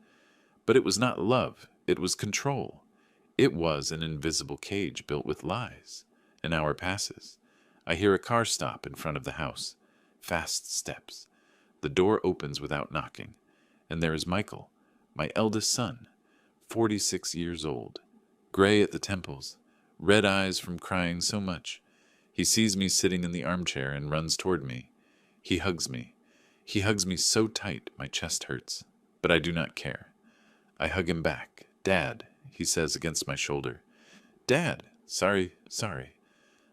But it was not love, it was control. It was an invisible cage built with lies. An hour passes. I hear a car stop in front of the house. Fast steps. The door opens without knocking, and there is Michael, my eldest son, 46 years old, gray at the temples, red eyes from crying so much. He sees me sitting in the armchair and runs toward me. He hugs me. He hugs me so tight my chest hurts, but I do not care. I hug him back. Dad, he says against my shoulder. Dad, sorry.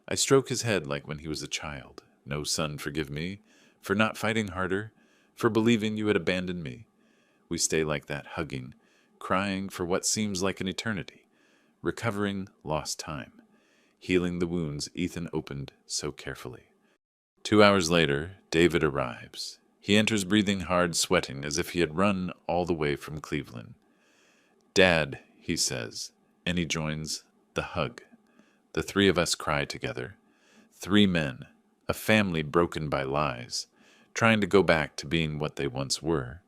I stroke his head like when he was a child. No, son, forgive me for not fighting harder, for believing you had abandoned me. We stay like that, hugging, crying for what seems like an eternity, recovering lost time, healing the wounds Ethan opened so carefully. 2 hours later, David arrives. He enters breathing hard, sweating as if he had run all the way from Cleveland. "Dad," he says, and he joins the hug. The three of us cry together. 3 men, a family broken by lies, trying to go back to being what they once were.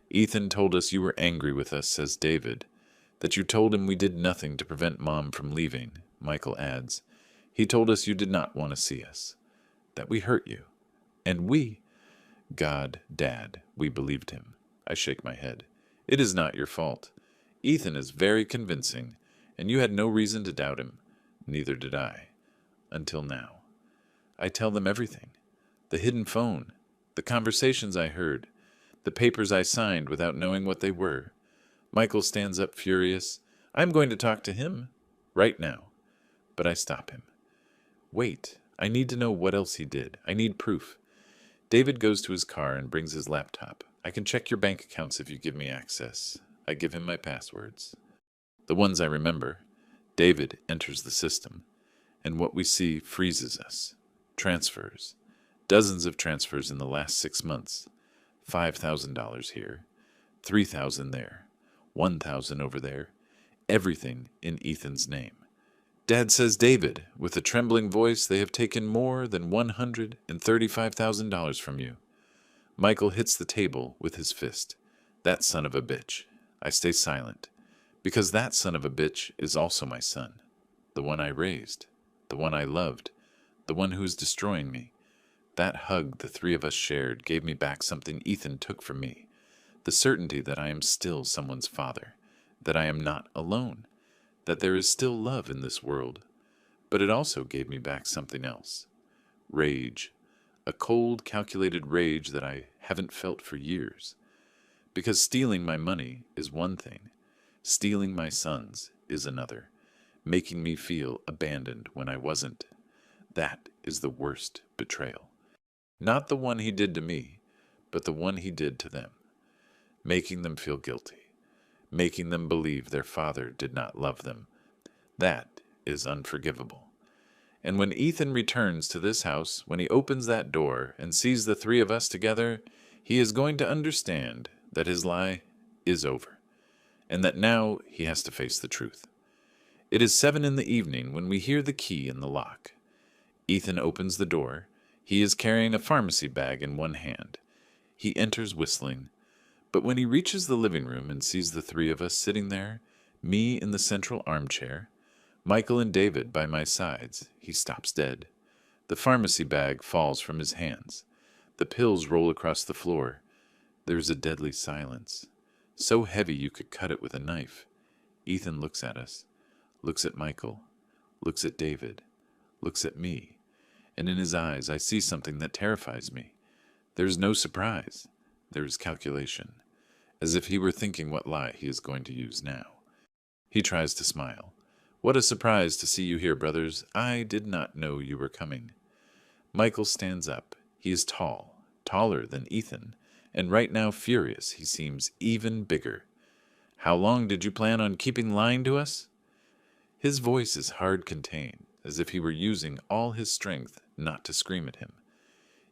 "Ethan told us you were angry with us," says David. "That you told him we did nothing to prevent Mom from leaving," Michael adds. "He told us you did not want to see us. That we hurt you. And we—" "God, Dad, we believed him." I shake my head. "It is not your fault. Ethan is very convincing, and you had no reason to doubt him. Neither did I. Until now. I tell them everything. The hidden phone, the conversations I heard, the papers I signed without knowing what they were." Michael stands up furious. "I'm going to talk to him. Right now." But I stop him. "Wait. I need to know what else he did. I need proof." David goes to his car and brings his laptop. "I can check your bank accounts if you give me access." I give him my passwords. The ones I remember. David enters the system, and what we see freezes us. Transfers. Dozens of transfers in the last 6 months. $5,000 here, $3,000 there, $1,000 over there. Everything in Ethan's name. "Dad," says David, with a trembling voice, "they have taken more than $135,000 from you." Michael hits the table with his fist. "That son of a bitch." I stay silent, because that son of a bitch is also my son, the one I raised, the one I loved, the one who is destroying me. That hug the 3 of us shared gave me back something Ethan took from me, the certainty that I am still someone's father, that I am not alone, that there is still love in this world. But it also gave me back something else. Rage. A cold, calculated rage that I haven't felt for years. Because stealing my money is one thing. Stealing my sons is another. Making me feel abandoned when I wasn't. That is the worst betrayal. Not the one he did to me, but the one he did to them. Making them feel guilty. Making them believe their father did not love them. That is unforgivable. And when Ethan returns to this house, when he opens that door and sees the 3 of us together, he is going to understand that his lie is over, and that now he has to face the truth. It is 7 p.m. when we hear the key in the lock. Ethan opens the door. He is carrying a pharmacy bag in one hand. He enters whistling, but when he reaches the living room and sees the 3 of us sitting there, me in the central armchair, Michael and David by my sides, he stops dead. The pharmacy bag falls from his hands. The pills roll across the floor. There is a deadly silence, so heavy you could cut it with a knife. Ethan looks at us, looks at Michael, looks at David, looks at me, and in his eyes I see something that terrifies me. There is no surprise. There is calculation, as if he were thinking what lie he is going to use now. He tries to smile. "What a surprise to see you here, brothers. I did not know you were coming." Michael stands up. He is tall, taller than Ethan, and right now furious. He seems even bigger. "How long did you plan on keeping lying to us?" His voice is hard contained, as if he were using all his strength not to scream at him.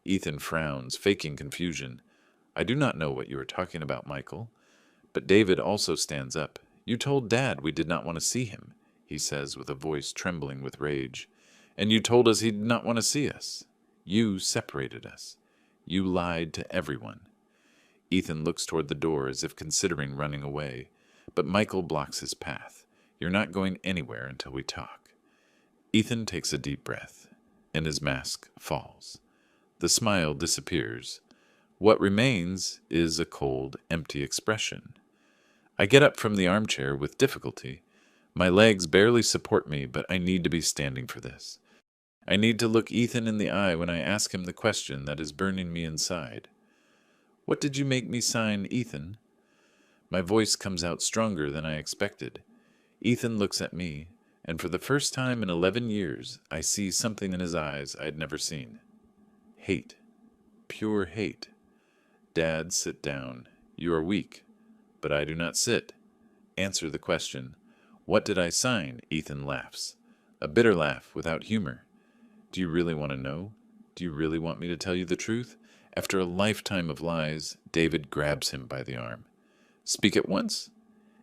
Ethan frowns, faking confusion. "I do not know what you are talking about, Michael." But David also stands up. "You told Dad we did not want to see him," he says with a voice trembling with rage. "And you told us he did not want to see us. You separated us. You lied to everyone." Ethan looks toward the door as if considering running away, but Michael blocks his path. "You're not going anywhere until we talk." Ethan takes a deep breath, and his mask falls. The smile disappears. What remains is a cold, empty expression. I get up from the armchair with difficulty. My legs barely support me, but I need to be standing for this. I need to look Ethan in the eye when I ask him the question that is burning me inside. "What did you make me sign, Ethan?" My voice comes out stronger than I expected. Ethan looks at me, and for the first time in 11 years, I see something in his eyes I had never seen. Hate. Pure hate. "Dad, sit down. You are weak." But I do not sit. Answer the question. "What did I sign?" Ethan laughs. A bitter laugh without humor. "Do you really want to know? Do you really want me to tell you the truth?" After a lifetime of lies, David grabs him by the arm. Speak at once?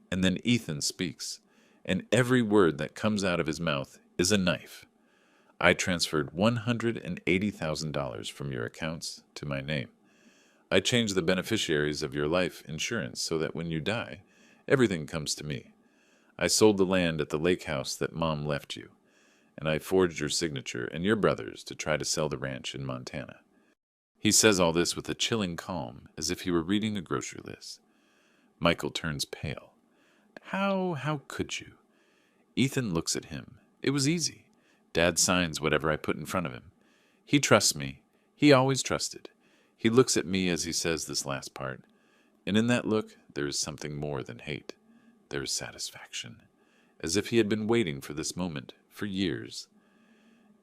And then Ethan speaks, and every word that comes out of his mouth is a knife. I transferred $180,000 from your accounts to my name. I changed the beneficiaries of your life insurance so that when you die, everything comes to me. I sold the land at the lake house that Mom left you, and I forged your signature and your brother's to try to sell the ranch in Montana. He says all this with a chilling calm, as if he were reading a grocery list. Michael turns pale. How could you? Ethan looks at him. It was easy. Dad signs whatever I put in front of him. He trusts me. He always trusted. He looks at me as he says this last part, and in that look there is something more than hate. There is satisfaction, as if he had been waiting for this moment for years.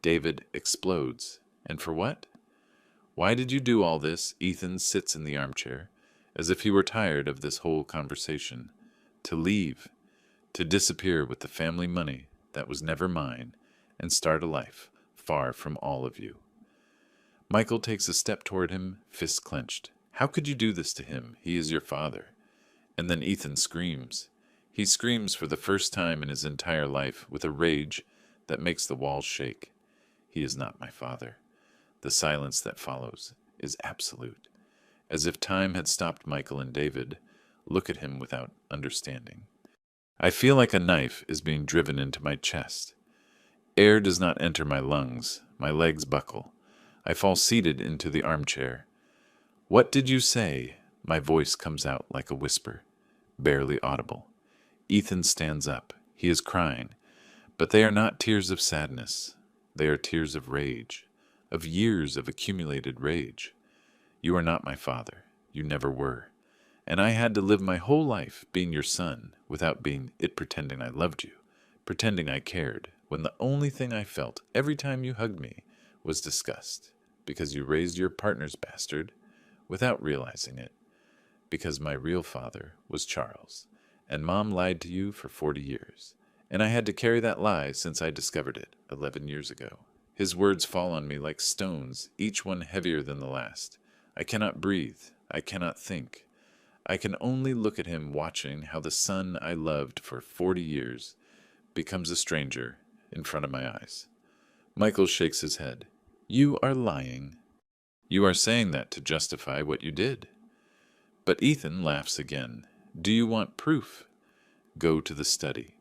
David explodes. And for what? Why did you do all this? Ethan sits in the armchair, as if he were tired of this whole conversation. To leave, to disappear with the family money that was never mine, and start a life far from all of you. Michael takes a step toward him, fists clenched. How could you do this to him? He is your father. And then Ethan screams. He screams for the first time in his entire life with a rage that makes the walls shake. He is not my father. The silence that follows is absolute, as if time had stopped. Michael and David look at him without understanding. I feel like a knife is being driven into my chest. Air does not enter my lungs. My legs buckle. I fall seated into the armchair. What did you say? My voice comes out like a whisper, barely audible. Ethan stands up. He is crying, but they are not tears of sadness. They are tears of rage, of years of accumulated rage. You are not my father. You never were. And I had to live my whole life being your son without being it, pretending I loved you, pretending I cared, when the only thing I felt every time you hugged me was disgust, because you raised your partner's bastard without realizing it, because my real father was Charles, and Mom lied to you for 40 years, and I had to carry that lie since I discovered it 11 years ago. His words fall on me like stones, each one heavier than the last. I cannot breathe. I cannot think. I can only look at him, watching how the son I loved for 40 years becomes a stranger in front of my eyes. Michael shakes his head. You are lying. You are saying that to justify what you did. But Ethan laughs again. Do you want proof? Go to the study.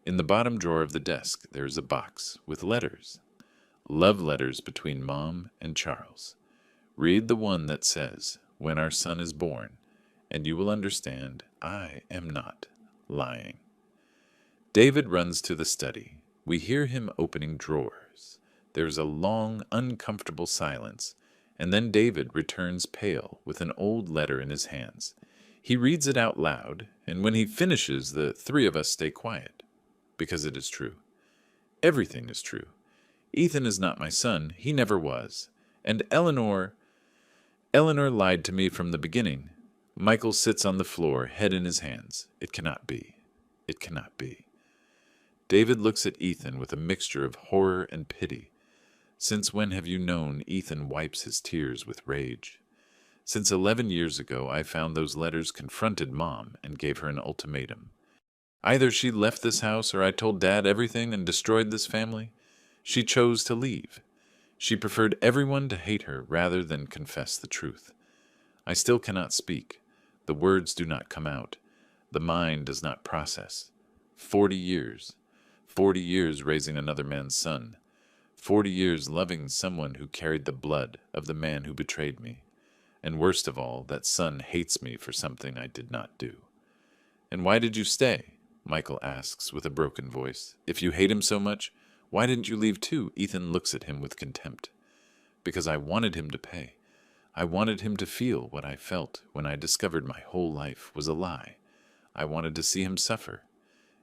In the bottom drawer of the desk there is a box with letters. Love letters between Mom and Charles. Read the one that says, when our son is born, and you will understand I am not lying. David runs to the study. We hear him opening drawers. There is a long, uncomfortable silence, and then David returns pale with an old letter in his hands. He reads it out loud, and when he finishes, the three of us stay quiet, because it is true. Everything is true. Ethan is not my son. He never was. And Eleanor lied to me from the beginning. Michael sits on the floor, head in his hands. It cannot be. It cannot be. David looks at Ethan with a mixture of horror and pity. Since when have you known? Ethan wipes his tears with rage. Since 11 years ago, I found those letters, confronted Mom, and gave her an ultimatum. Either she left this house or I told Dad everything and destroyed this family. She chose to leave. She preferred everyone to hate her rather than confess the truth. I still cannot speak. The words do not come out. The mind does not process. 40 years. 40 years raising another man's son. 40 years loving someone who carried the blood of the man who betrayed me. And worst of all, that son hates me for something I did not do. And why did you stay? Michael asks with a broken voice. If you hate him so much, why didn't you leave too? Ethan looks at him with contempt. Because I wanted him to pay. I wanted him to feel what I felt when I discovered my whole life was a lie. I wanted to see him suffer.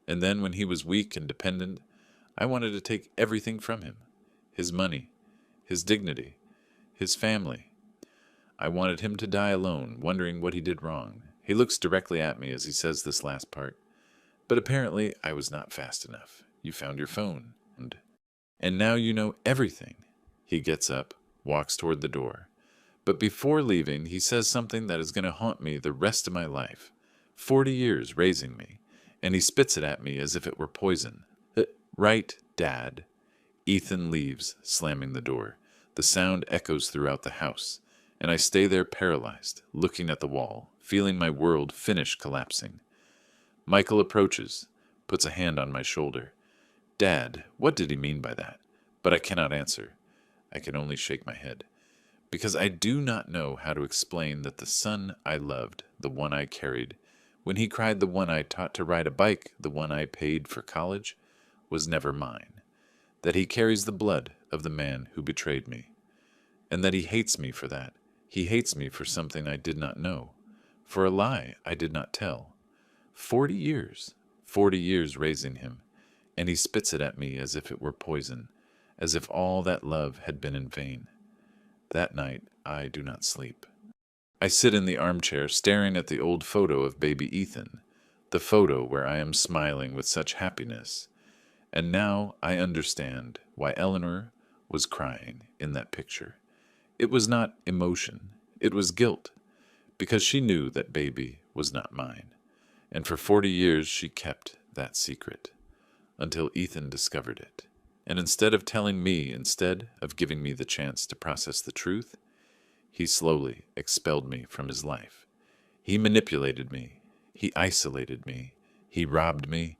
And then when he was weak and dependent, I wanted to take everything from him. His money, his dignity, his family. I wanted him to die alone, wondering what he did wrong. He looks directly at me as he says this last part. But apparently I was not fast enough. You found your phone. And now you know everything. He gets up, walks toward the door. But before leaving, he says something that is going to haunt me the rest of my life. 40 years raising me, and he spits it at me as if it were poison. Right, Dad. Ethan leaves, slamming the door. The sound echoes throughout the house, and I stay there paralyzed, looking at the wall, feeling my world finish collapsing. Michael approaches, puts a hand on my shoulder. Dad, what did he mean by that? But I cannot answer. I can only shake my head. Because I do not know how to explain that the son I loved, the one I carried, when he cried the one I taught to ride a bike, the one I paid for college, was never mine. That he carries the blood of the man who betrayed me. And that he hates me for that. He hates me for something I did not know, for a lie I did not tell. 40 years raising him, and he spits it at me as if it were poison, as if all that love had been in vain. That night I do not sleep. I sit in the armchair staring at the old photo of baby Ethan, the photo where I am smiling with such happiness. And now I understand why Eleanor was crying in that picture. It was not emotion, it was guilt, because she knew that baby was not mine. And for 40 years she kept that secret, until Ethan discovered it. And instead of telling me, instead of giving me the chance to process the truth, he slowly expelled me from his life. He manipulated me. He isolated me. He robbed me.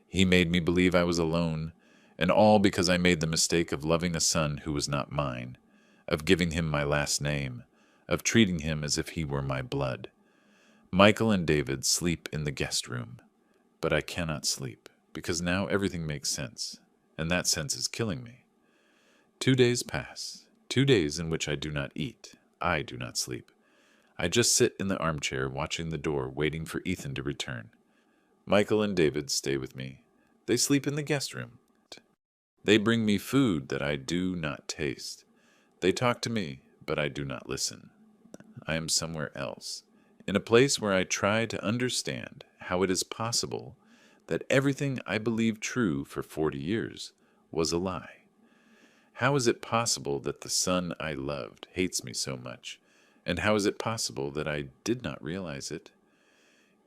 He made me believe I was alone, and all because I made the mistake of loving a son who was not mine, of giving him my last name, of treating him as if he were my blood. Michael and David sleep in the guest room, but I cannot sleep, because now everything makes sense, and that sense is killing me. 2 days pass, 2 days in which I do not eat, I do not sleep. I just sit in the armchair watching the door, waiting for Ethan to return. Michael and David stay with me. They sleep in the guest room. They bring me food that I do not taste. They talk to me, but I do not listen. I am somewhere else, in a place where I try to understand how it is possible that everything I believed true for 40 years was a lie. How is it possible that the son I loved hates me so much? And how is it possible that I did not realize it?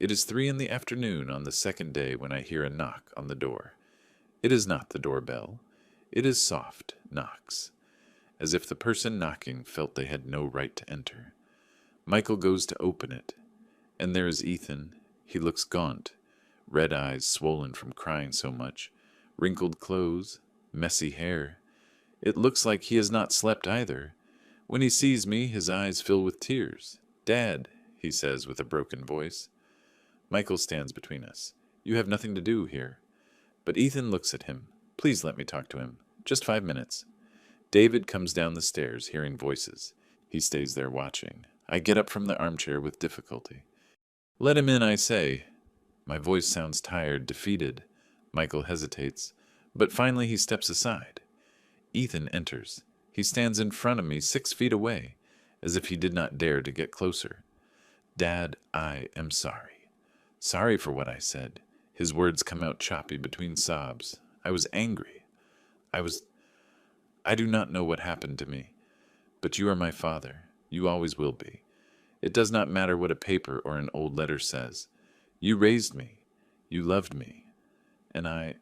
It is 3 p.m. on the second day when I hear a knock on the door. It is not the doorbell. It is soft knocks, as if the person knocking felt they had no right to enter. Michael goes to open it, and there is Ethan. He looks gaunt, red eyes swollen from crying so much, wrinkled clothes, messy hair. It looks like he has not slept either. When he sees me, his eyes fill with tears. "Dad," he says with a broken voice. Michael stands between us. "You have nothing to do here." But Ethan looks at him. "Please let me talk to him. Just 5 minutes." David comes down the stairs, hearing voices. He stays there watching. I get up from the armchair with difficulty. "Let him in, I say." My voice sounds tired, defeated. Michael hesitates, but finally he steps aside. Ethan enters. He stands in front of me 6 feet away, as if he did not dare to get closer. "Dad, I am sorry. Sorry for what I said." His words come out choppy between sobs. I was angry. I do not know what happened to me, but you are my father. You always will be. It does not matter what a paper or an old letter says. You raised me. You loved me. And I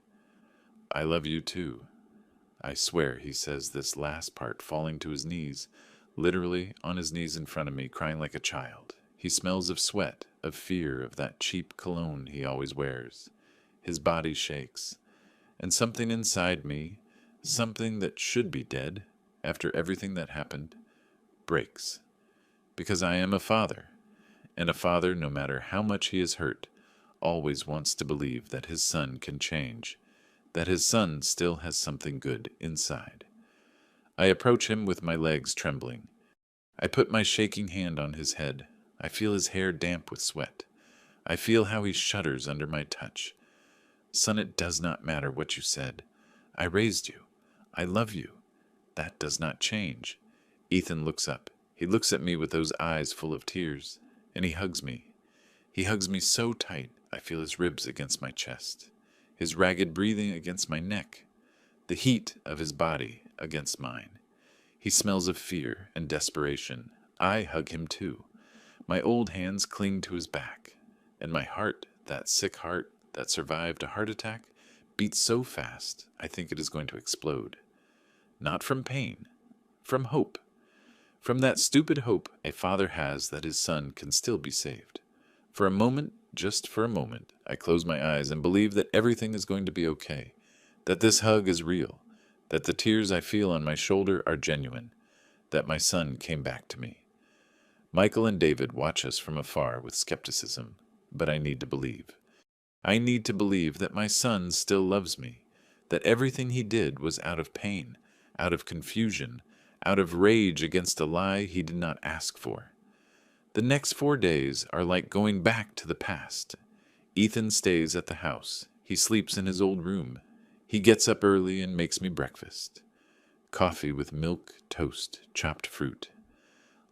love you too. I swear, he says this last part, falling to his knees, literally on his knees in front of me, crying like a child. He smells of sweat, of fear, of that cheap cologne he always wears. His body shakes, and something inside me, something that should be dead, after everything that happened, breaks. Because I am a father, and a father, no matter how much he is hurt, always wants to believe that his son can change, that his son still has something good inside. I approach him with my legs trembling. I put my shaking hand on his head. I feel his hair damp with sweat. I feel how he shudders under my touch. "Son, it does not matter what you said. I raised you. I love you. That does not change." Ethan looks up. He looks at me with those eyes full of tears, and he hugs me. He hugs me so tight I feel his ribs against my chest, his ragged breathing against my neck, the heat of his body against mine. He smells of fear and desperation. I hug him too. My old hands cling to his back, and my heart, that sick heart that survived a heart attack, beats so fast I think it is going to explode. Not from pain, from hope. From that stupid hope a father has that his son can still be saved. For a moment, just for a moment, I close my eyes and believe that everything is going to be okay, that this hug is real, that the tears I feel on my shoulder are genuine, that my son came back to me. Michael and David watch us from afar with skepticism, but I need to believe. I need to believe that my son still loves me, that everything he did was out of pain, out of confusion, out of rage against a lie he did not ask for. The next 4 days are like going back to the past. Ethan stays at the house. He sleeps in his old room. He gets up early and makes me breakfast. Coffee with milk, toast, chopped fruit.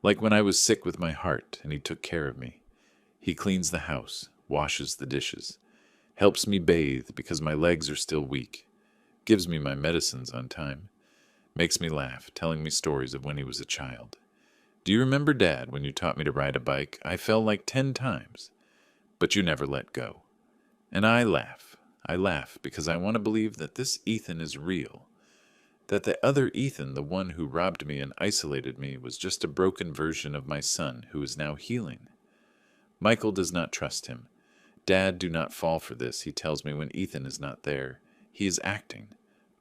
Like when I was sick with my heart and he took care of me. He cleans the house, washes the dishes, helps me bathe because my legs are still weak, gives me my medicines on time, makes me laugh, telling me stories of when he was a child. Do you remember, Dad, when you taught me to ride a bike? I fell like 10 times, but you never let go. And I laugh. I laugh because I want to believe that this Ethan is real, that the other Ethan, the one who robbed me and isolated me, was just a broken version of my son who is now healing. Michael does not trust him. Dad, do not fall for this, he tells me when Ethan is not there. He is acting.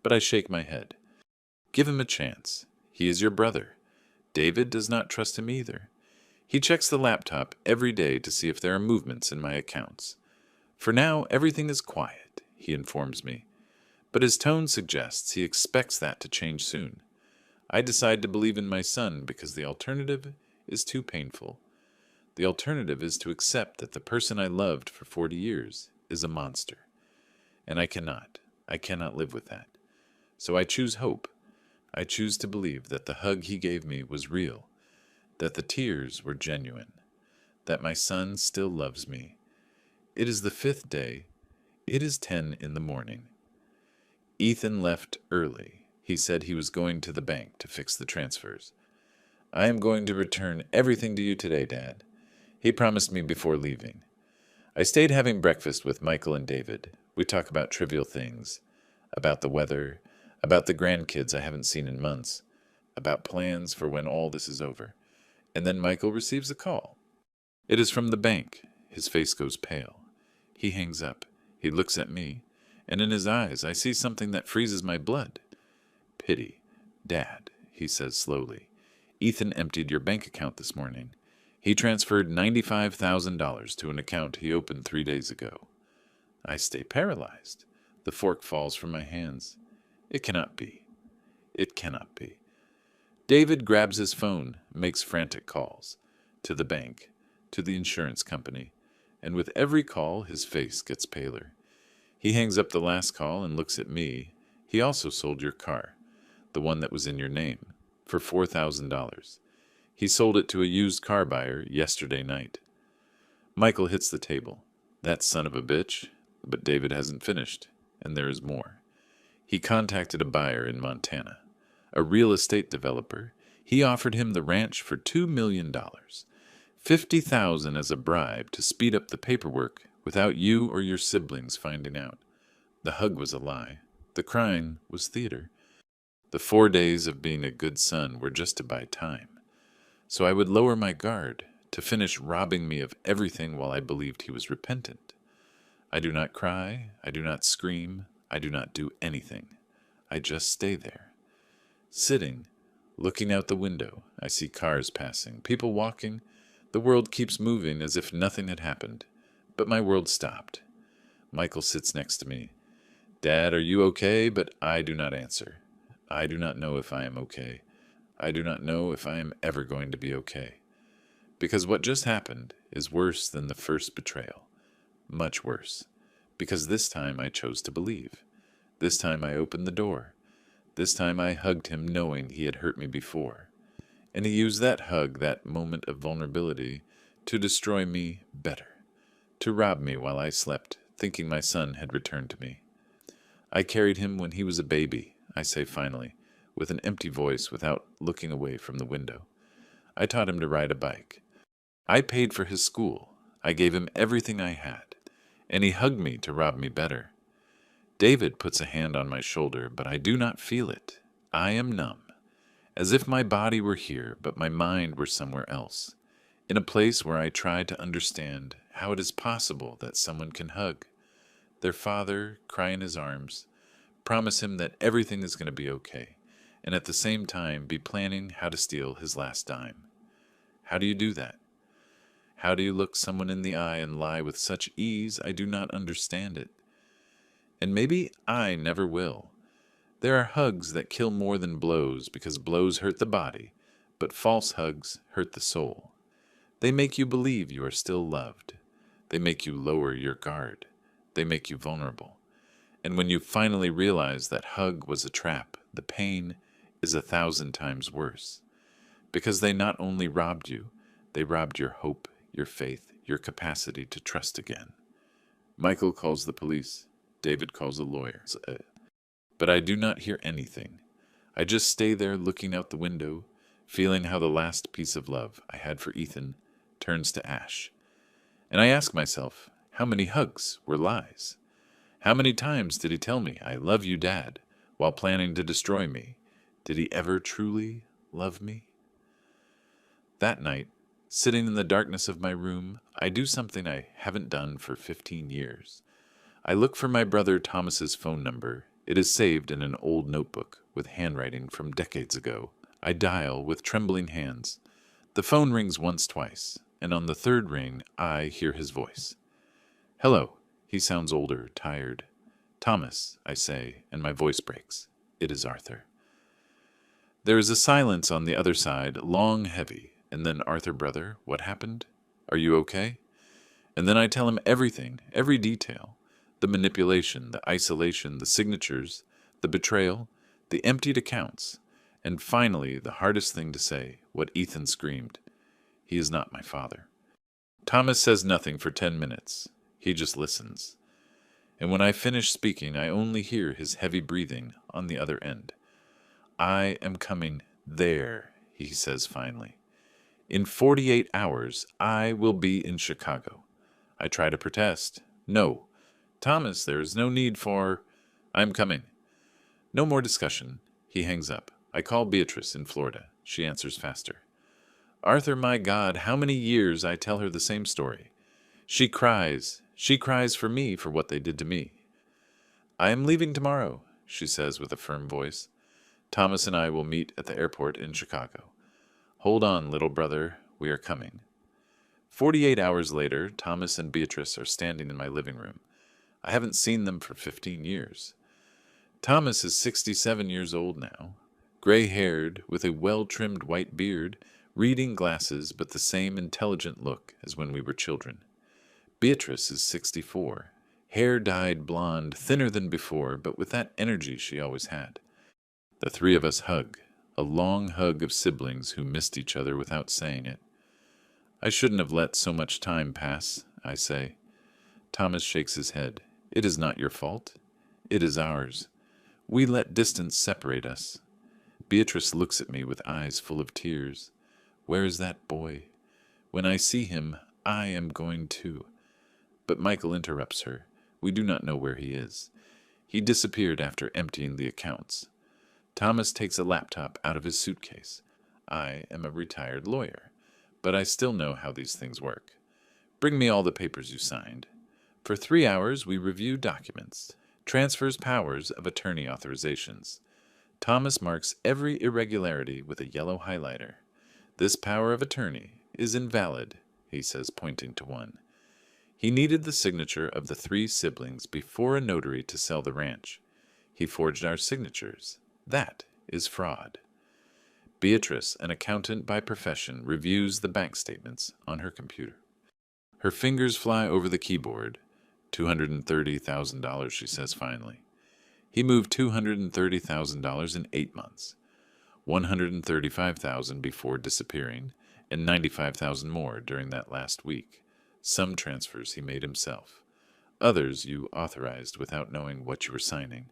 But I shake my head. Give him a chance. He is your brother. David does not trust him either. He checks the laptop every day to see if there are movements in my accounts. For now, everything is quiet, he informs me. But his tone suggests he expects that to change soon. I decide to believe in my son because the alternative is too painful. The alternative is to accept that the person I loved for 40 years is a monster. And I cannot live with that. So I choose hope. I choose to believe that the hug he gave me was real, that the tears were genuine, that my son still loves me. It is the 5th day. It is 10 in the morning. Ethan left early. He said he was going to the bank to fix the transfers. I am going to return everything to you today, Dad. He promised me before leaving. I stayed having breakfast with Michael and David. We talk about trivial things, about the weather, about the grandkids I haven't seen in months, about plans for when all this is over. And then Michael receives a call. It is from the bank. His face goes pale. He hangs up. He looks at me, and in his eyes I see something that freezes my blood. Pity. Dad, he says slowly. Ethan emptied your bank account this morning. He transferred $95,000 to an account he opened 3 days ago. I stay paralyzed. The fork falls from my hands. It cannot be. It cannot be. David grabs his phone, makes frantic calls. To the bank, to the insurance company, and with every call his face gets paler. He hangs up the last call and looks at me. He also sold your car, the one that was in your name, for $4,000. He sold it to a used car buyer yesterday night. Michael hits the table. That son of a bitch. But David hasn't finished, and there is more. He contacted a buyer in Montana, a real estate developer. He offered him the ranch for $2 million, $50,000 as a bribe to speed up the paperwork without you or your siblings finding out. The hug was a lie. The crying was theater. The 4 days of being a good son were just to buy time. So I would lower my guard to finish robbing me of everything while I believed he was repentant. I do not cry. I do not scream. I do not do anything. I just stay there. Sitting, looking out the window, I see cars passing, people walking. The world keeps moving as if nothing had happened. But my world stopped. Michael sits next to me. Dad, are you okay? But I do not answer. I do not know if I am okay. I do not know if I am ever going to be okay. Because what just happened is worse than the first betrayal. Much worse. Because this time I chose to believe. This time I opened the door. This time I hugged him knowing he had hurt me before. And he used that hug, that moment of vulnerability, to destroy me better. To rob me while I slept, thinking my son had returned to me. I carried him when he was a baby, I say finally, with an empty voice without looking away from the window. I taught him to ride a bike. I paid for his school. I gave him everything I had, and he hugged me to rob me better. David puts a hand on my shoulder, but I do not feel it. I am numb, as if my body were here, but my mind were somewhere else, in a place where I try to understand how it is possible that someone can hug their father, cry in his arms, promise him that everything is going to be okay, and at the same time be planning how to steal his last dime. How do you do that? How do you look someone in the eye and lie with such ease? I do not understand it. And maybe I never will. There are hugs that kill more than blows because blows hurt the body, but false hugs hurt the soul. They make you believe you are still loved. They make you lower your guard. They make you vulnerable. And when you finally realize that hug was a trap, the pain is 1,000 times worse. Because they not only robbed you, they robbed your hope, your faith, your capacity to trust again. Michael calls the police. David calls a lawyer. But I do not hear anything. I just stay there looking out the window, feeling how the last piece of love I had for Ethan turns to ash. And I ask myself, how many hugs were lies? How many times did he tell me, "I love you, Dad," while planning to destroy me? Did he ever truly love me? That night, sitting in the darkness of my room, I do something I haven't done for 15 years. I look for my brother Thomas's phone number. It is saved in an old notebook with handwriting from decades ago. I dial with trembling hands. The phone rings once, twice, and on the third ring, I hear his voice. "Hello." He sounds older, tired. "Thomas," I say, and my voice breaks. It is Arthur. There is a silence on the other side, long, heavy, and then, "Arthur, brother, what happened? Are you okay?" And then I tell him everything, every detail. The manipulation, the isolation, the signatures, the betrayal, the emptied accounts, and finally, the hardest thing to say, what Ethan screamed. He is not my father. Thomas says nothing for 10 minutes. He just listens. And when I finish speaking, I only hear his heavy breathing on the other end. "I am coming there," he says finally. "In 48 hours, I will be in Chicago." I try to protest. "No. Thomas, there is no need for—" "I'm coming." No more discussion. He hangs up. I call Beatrice in Florida. She answers faster. "Arthur, my God, how many years I tell her the same story. She cries. She cries for me for what they did to me." "I am leaving tomorrow," she says with a firm voice. "Thomas and I will meet at the airport in Chicago. Hold on, little brother. We are coming." 48 hours later, Thomas and Beatrice are standing in my living room. I haven't seen them for 15 years. Thomas is 67 years old now, gray-haired, with a well-trimmed white beard, reading glasses, but the same intelligent look as when we were children. Beatrice is 64, hair dyed blonde, thinner than before, but with that energy she always had. The three of us hug, a long hug of siblings who missed each other without saying it. "I shouldn't have let so much time pass," I say. Thomas shakes his head. "It is not your fault. It is ours. We let distance separate us." Beatrice looks at me with eyes full of tears. "Where is that boy? When I see him, I am going too." But Michael interrupts her. "We do not know where he is. He disappeared after emptying the accounts." Thomas takes a laptop out of his suitcase. I am a retired lawyer, but I still know how these things work. "Bring me all the papers you signed." For 3 hours we review documents, transfers powers of attorney authorizations. Thomas marks every irregularity with a yellow highlighter. "This power of attorney is invalid," he says, pointing to one. He needed the signature of the 3 siblings before a notary to sell the ranch. He forged our signatures. That is fraud. Beatrice, an accountant by profession, reviews the bank statements on her computer. Her fingers fly over the keyboard. $230,000, she says finally. He moved $230,000 in 8 months. $135,000 before disappearing, and $95,000 more during that last week. Some transfers he made himself. Others you authorized without knowing what you were signing.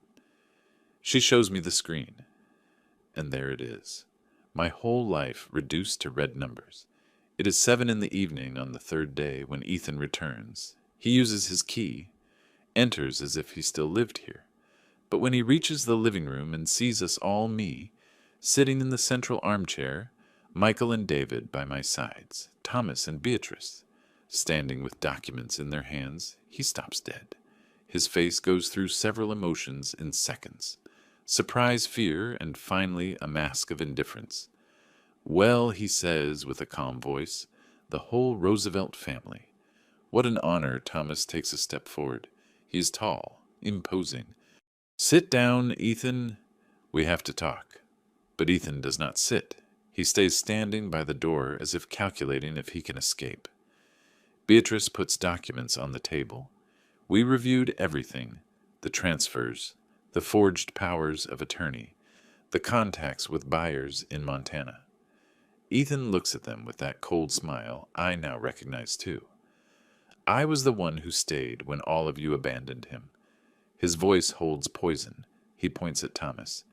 She shows me the screen, and there it is. My whole life reduced to red numbers. It is 7 in the evening on the third day when Ethan returns. He uses his key, enters as if he still lived here. But when he reaches the living room and sees us all, me, sitting in the central armchair, Michael and David by my sides, Thomas and Beatrice, standing with documents in their hands, he stops dead. His face goes through several emotions in seconds. Surprise, fear, and finally a mask of indifference. Well, he says with a calm voice, the whole Roosevelt family. What an honor. Thomas takes a step forward. He is tall, imposing. Sit down, Ethan. We have to talk. But Ethan does not sit. He stays standing by the door as if calculating if he can escape. Beatrice puts documents on the table. We reviewed everything, the transfers, the forged powers of attorney, the contacts with buyers in Montana. Ethan looks at them with that cold smile I now recognize too. I was the one who stayed when all of you abandoned him. His voice holds poison. He points at Thomas.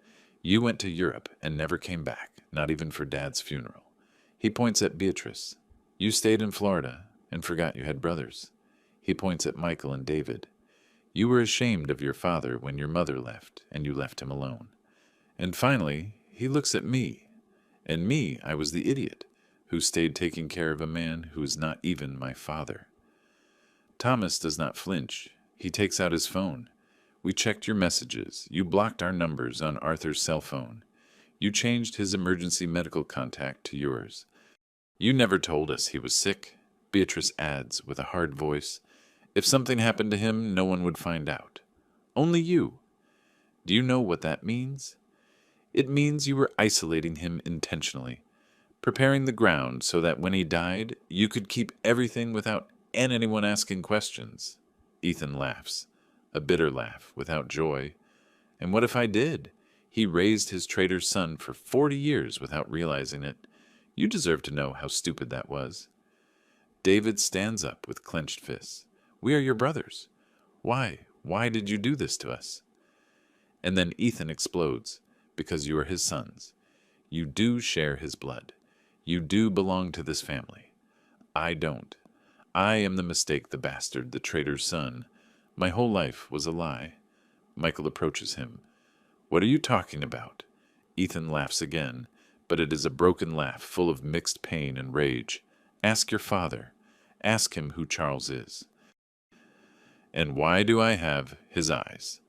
You went to Europe and never came back, not even for Dad's funeral. He points at Beatrice. You stayed in Florida and forgot you had brothers. He points at Michael and David. You were ashamed of your father when your mother left, and you left him alone. And finally, he looks at me. And me, I was the idiot, who stayed taking care of a man who is not even my father. Thomas does not flinch. He takes out his phone. We checked your messages. You blocked our numbers on Arthur's cell phone. You changed his emergency medical contact to yours. You never told us he was sick. Beatrice adds with a hard voice, if something happened to him, no one would find out. Only you. Do you know what that means? It means you were isolating him intentionally, preparing the ground so that when he died, you could keep everything without anyone asking questions. Ethan laughs, a bitter laugh, without joy. And what if I did? He raised his traitor's son for 40 years without realizing it. You deserve to know how stupid that was. David stands up with clenched fists. We are your brothers. Why did you do this to us? And then Ethan explodes, because you are his sons. You do share his blood. You do belong to this family. I don't. I am the mistake, the bastard, the traitor's son. My whole life was a lie. Michael approaches him. What are you talking about? Ethan laughs again, but it is a broken laugh full of mixed pain and rage. Ask your father. Ask him who Charles is. And why do I have his eyes?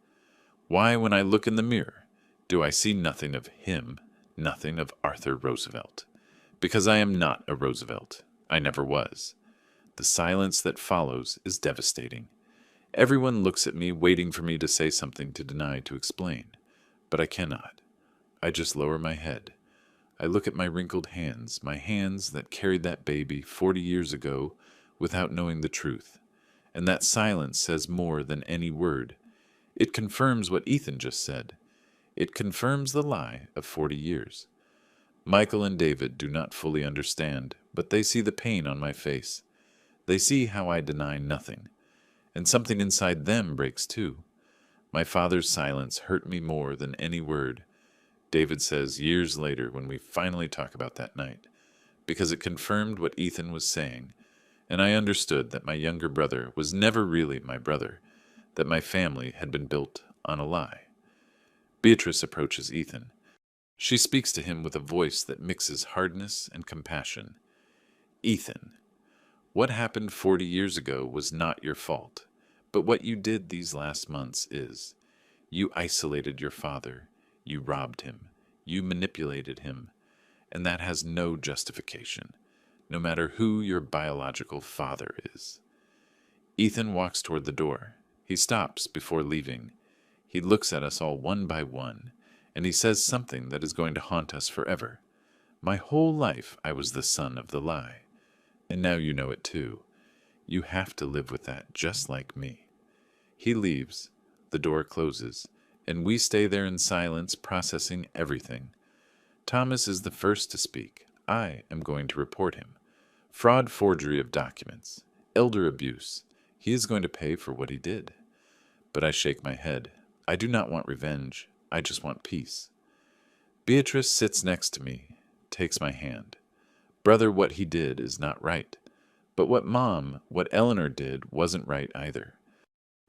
Why, when I look in the mirror, do I see nothing of him, nothing of Arthur Roosevelt? Because I am not a Roosevelt. I never was. The silence that follows is devastating. Everyone looks at me, waiting for me to say something to deny, to explain. But I cannot. I just lower my head. I look at my wrinkled hands, my hands that carried that baby 40 years ago without knowing the truth. And that silence says more than any word. It confirms what Ethan just said. It confirms the lie of 40 years. Michael and David do not fully understand, but they see the pain on my face. They see how I deny nothing. And something inside them breaks too. My father's silence hurt me more than any word. David says years later when we finally talk about that night, because it confirmed what Ethan was saying, and I understood that my younger brother was never really my brother, that my family had been built on a lie. Beatrice approaches Ethan. She speaks to him with a voice that mixes hardness and compassion. Ethan, what happened 40 years ago was not your fault, but what you did these last months is. You isolated your father, you robbed him, you manipulated him, and that has no justification, no matter who your biological father is. Ethan walks toward the door. He stops before leaving. He looks at us all one by one, and he says something that is going to haunt us forever. My whole life I was the son of the lie. And now you know it too. You have to live with that, just like me. He leaves, the door closes, and we stay there in silence, processing everything. Thomas is the first to speak. I am going to report him. Fraud, forgery of documents, elder abuse. He is going to pay for what he did. But I shake my head. I do not want revenge. I just want peace. Beatrice sits next to me, takes my hand. Brother, what he did is not right. But what Eleanor did wasn't right either.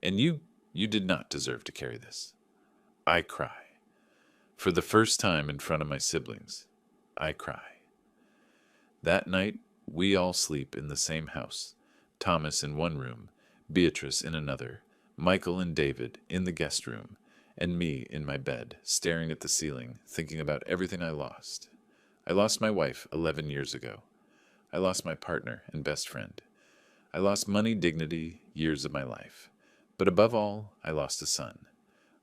And you did not deserve to carry this. I cry. For the first time in front of my siblings, I cry. That night, we all sleep in the same house. Thomas in one room, Beatrice in another, Michael and David in the guest room, and me in my bed, staring at the ceiling, thinking about everything I lost. I lost my wife 11 years ago. I lost my partner and best friend. I lost money, dignity, years of my life. But above all, I lost a son.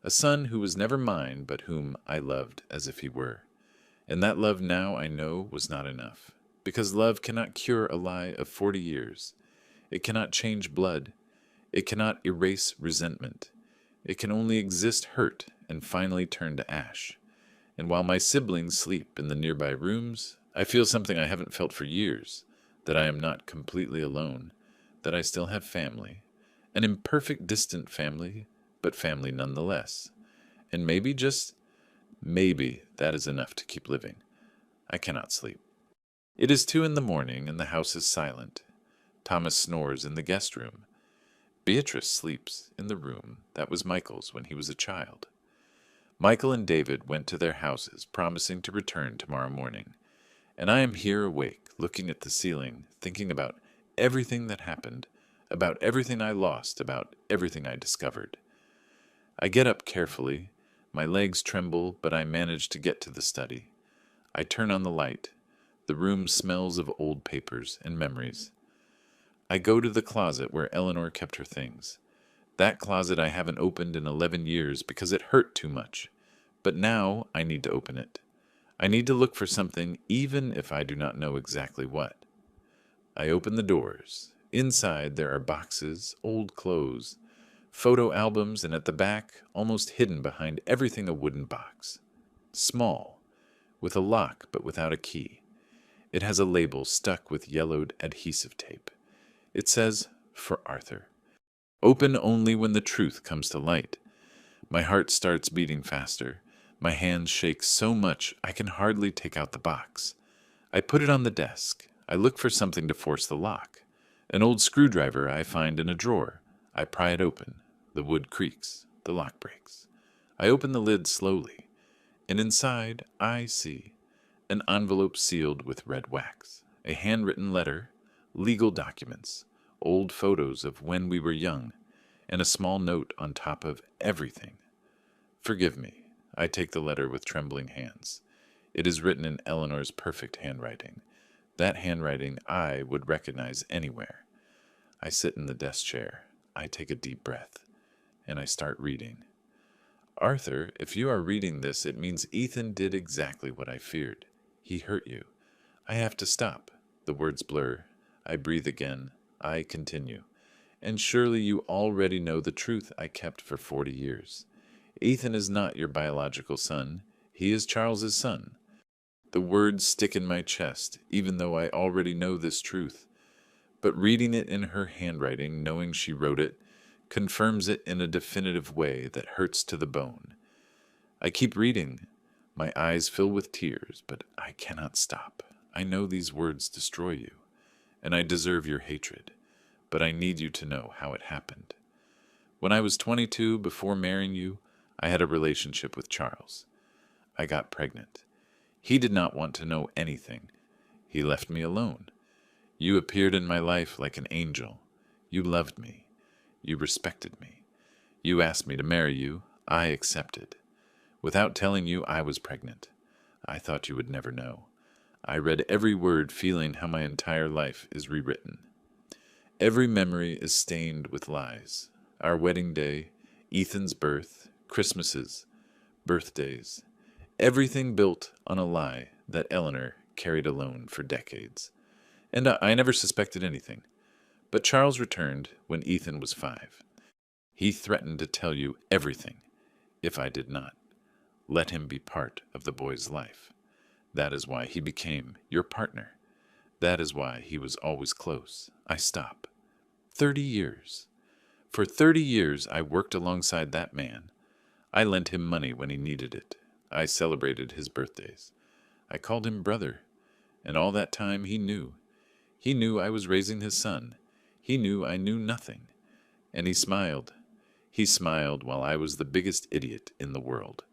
A son who was never mine, but whom I loved as if he were. And that love now I know was not enough. Because love cannot cure a lie of 40 years. It cannot change blood. It cannot erase resentment. It can only exist hurt and finally turn to ash. And while my siblings sleep in the nearby rooms, I feel something I haven't felt for years, that I am not completely alone, that I still have family, an imperfect distant family, but family nonetheless. And maybe, just maybe, that is enough to keep living. I cannot sleep. It is 2 a.m, and the house is silent. Thomas snores in the guest room. Beatrice sleeps in the room that was Michael's when he was a child. Michael and David went to their houses, promising to return tomorrow morning. And I am here awake, looking at the ceiling, thinking about everything that happened, about everything I lost, about everything I discovered. I get up carefully. My legs tremble, but I manage to get to the study. I turn on the light. The room smells of old papers and memories. I go to the closet where Eleanor kept her things. That closet I haven't opened in 11 years because it hurt too much. But now I need to open it. I need to look for something even if I do not know exactly what. I open the doors. Inside there are boxes, old clothes, photo albums, and at the back, almost hidden behind everything, a wooden box. Small, with a lock but without a key. It has a label stuck with yellowed adhesive tape. It says, "For Arthur." Open only when the truth comes to light. My heart starts beating faster. My hands shake so much I can hardly take out the box. I put it on the desk. I look for something to force the lock. An old screwdriver I find in a drawer. I pry it open. The wood creaks. The lock breaks. I open the lid slowly, and inside I see an envelope sealed with red wax, a handwritten letter, legal documents, old photos of when we were young, and a small note on top of everything. Forgive me. I take the letter with trembling hands. It is written in Eleanor's perfect handwriting. That handwriting I would recognize anywhere. I sit in the desk chair. I take a deep breath, and I start reading. Arthur, if you are reading this, it means Ethan did exactly what I feared. He hurt you. I have to stop. The words blur. I breathe again. I continue. And surely you already know the truth I kept for 40 years. Ethan is not your biological son. He is Charles's son. The words stick in my chest, even though I already know this truth. But reading it in her handwriting, knowing she wrote it, confirms it in a definitive way that hurts to the bone. I keep reading. My eyes fill with tears, but I cannot stop. I know these words destroy you, and I deserve your hatred, but I need you to know how it happened. When I was 22, before marrying you, I had a relationship with Charles. I got pregnant. He did not want to know anything. He left me alone. You appeared in my life like an angel. You loved me. You respected me. You asked me to marry you. I accepted. Without telling you I was pregnant. I thought you would never know. I read every word, feeling how my entire life is rewritten. Every memory is stained with lies. Our wedding day, Ethan's birth, Christmases, birthdays, everything built on a lie that Eleanor carried alone for decades. And I never suspected anything. But Charles returned when Ethan was 5. He threatened to tell you everything if I did not. Let him be part of the boy's life. That is why he became your partner. That is why he was always close. I stop. 30 years. For 30 years I worked alongside that man. I lent him money when he needed it. I celebrated his birthdays. I called him brother. And all that time he knew. He knew I was raising his son. He knew I knew nothing. And he smiled. He smiled while I was the biggest idiot in the world.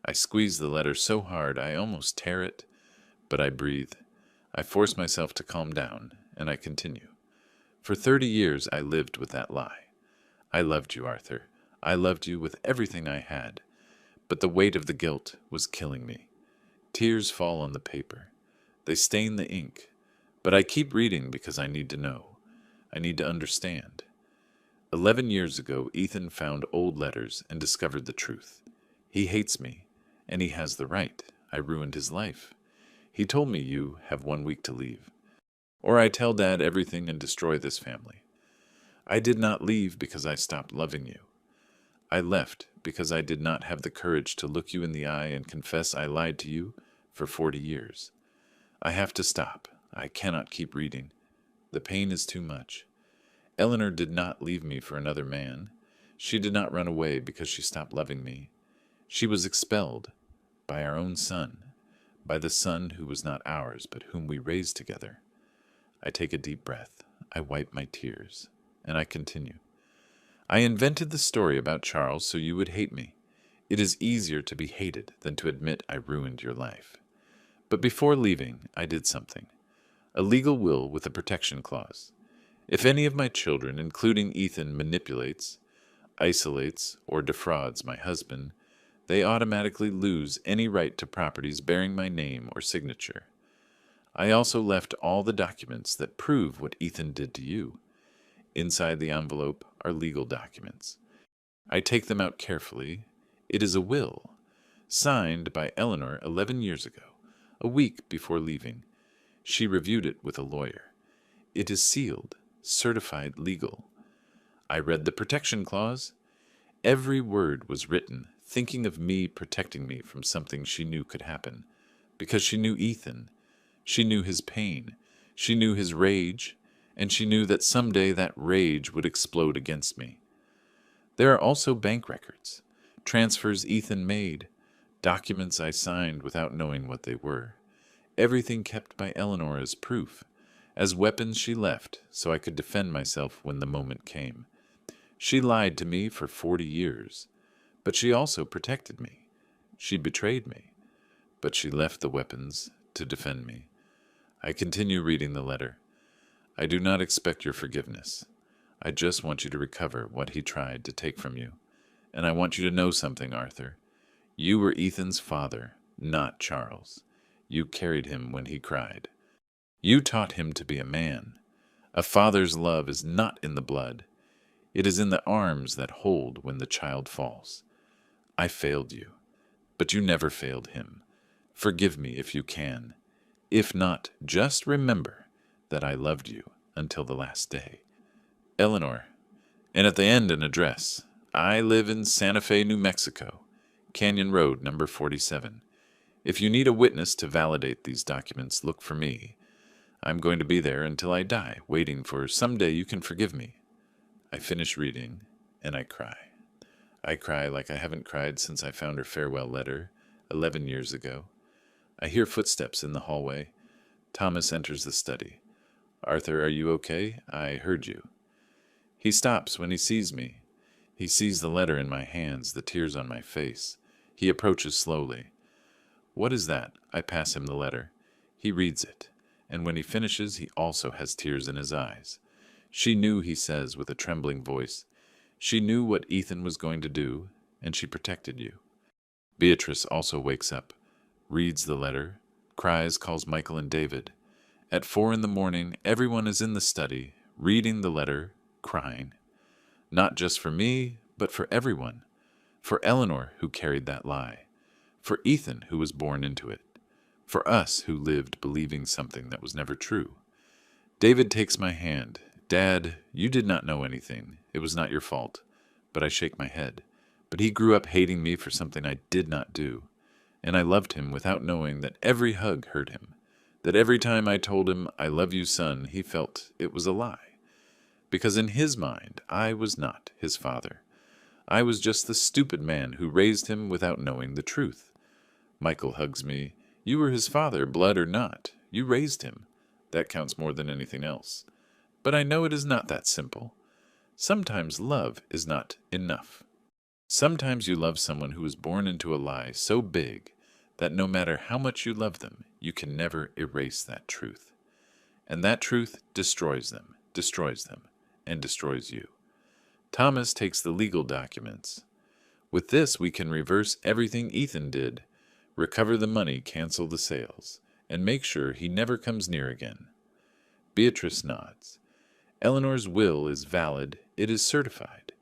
I squeeze the letter so hard I almost tear it, but I breathe. I force myself to calm down, and I continue. For 30 years I lived with that lie. I loved you, Arthur. I loved you with everything I had. But the weight of the guilt was killing me. Tears fall on the paper. They stain the ink. But I keep reading because I need to know. I need to understand. 11 years ago, Ethan found old letters and discovered the truth. He hates me, and he has the right. I ruined his life. He told me you have 1 week to leave. Or I tell Dad everything and destroy this family. I did not leave because I stopped loving you. I left because I did not have the courage to look you in the eye and confess I lied to you for 40 years. I have to stop. I cannot keep reading. The pain is too much. Eleanor did not leave me for another man. She did not run away because she stopped loving me. She was expelled by our own son, by the son who was not ours, but whom we raised together. I take a deep breath. I wipe my tears, and I continue. I invented the story about Charles so you would hate me. It is easier to be hated than to admit I ruined your life. But before leaving, I did something. A legal will with a protection clause. If any of my children, including Ethan, manipulates, isolates, or defrauds my husband, they automatically lose any right to properties bearing my name or signature. I also left all the documents that prove what Ethan did to you. Inside the envelope are legal documents. I take them out carefully. It is a will, signed by Eleanor 11 years ago, a week before leaving. She reviewed it with a lawyer. It is sealed, certified legal. I read the protection clause. Every word was written thinking of me protecting me from something she knew could happen, because she knew Ethan. She knew his pain. She knew his rage, and she knew that someday that rage would explode against me. There are also bank records, transfers Ethan made, documents I signed without knowing what they were. Everything kept by Eleanor as proof, as weapons she left so I could defend myself when the moment came. She lied to me for 40 years, but she also protected me. She betrayed me, but she left the weapons to defend me. I continue reading the letter. I do not expect your forgiveness. I just want you to recover what he tried to take from you. And I want you to know something, Arthur. You were Ethan's father, not Charles. You carried him when he cried. You taught him to be a man. A father's love is not in the blood. It is in the arms that hold when the child falls. I failed you, but you never failed him. Forgive me if you can. If not, just remember that I loved you until the last day. Eleanor. And at the end, an address. I live in Santa Fe, New Mexico, Canyon Road, number 47. If you need a witness to validate these documents, look for me. I'm going to be there until I die, waiting for someday you can forgive me. I finish reading, and I cry. I cry like I haven't cried since I found her farewell letter 11 years ago. I hear footsteps in the hallway. Thomas enters the study. Arthur, are you okay? I heard you. He stops when he sees me. He sees the letter in my hands, the tears on my face. He approaches slowly. What is that? I pass him the letter. He reads it, and when he finishes, he also has tears in his eyes. She knew, he says with a trembling voice. She knew what Ethan was going to do, and she protected you. Beatrice also wakes up, reads the letter, cries, calls Michael and David. At 4 a.m, everyone is in the study, reading the letter, crying. Not just for me, but for everyone. For Eleanor, who carried that lie. For Ethan, who was born into it. For us, who lived believing something that was never true. David takes my hand. Dad, you did not know anything. It was not your fault. But I shake my head. But he grew up hating me for something I did not do. And I loved him without knowing that every hug hurt him. That every time I told him, I love you, son, he felt it was a lie. Because in his mind, I was not his father. I was just the stupid man who raised him without knowing the truth. Michael hugs me. You were his father, blood or not. You raised him. That counts more than anything else. But I know it is not that simple. Sometimes love is not enough. Sometimes you love someone who was born into a lie so big that no matter how much you love them, you can never erase that truth. And that truth destroys them, and destroys you. Thomas takes the legal documents. With this, we can reverse everything Ethan did, recover the money, cancel the sales, and make sure he never comes near again. Beatrice nods. Eleanor's will is valid, it is certified.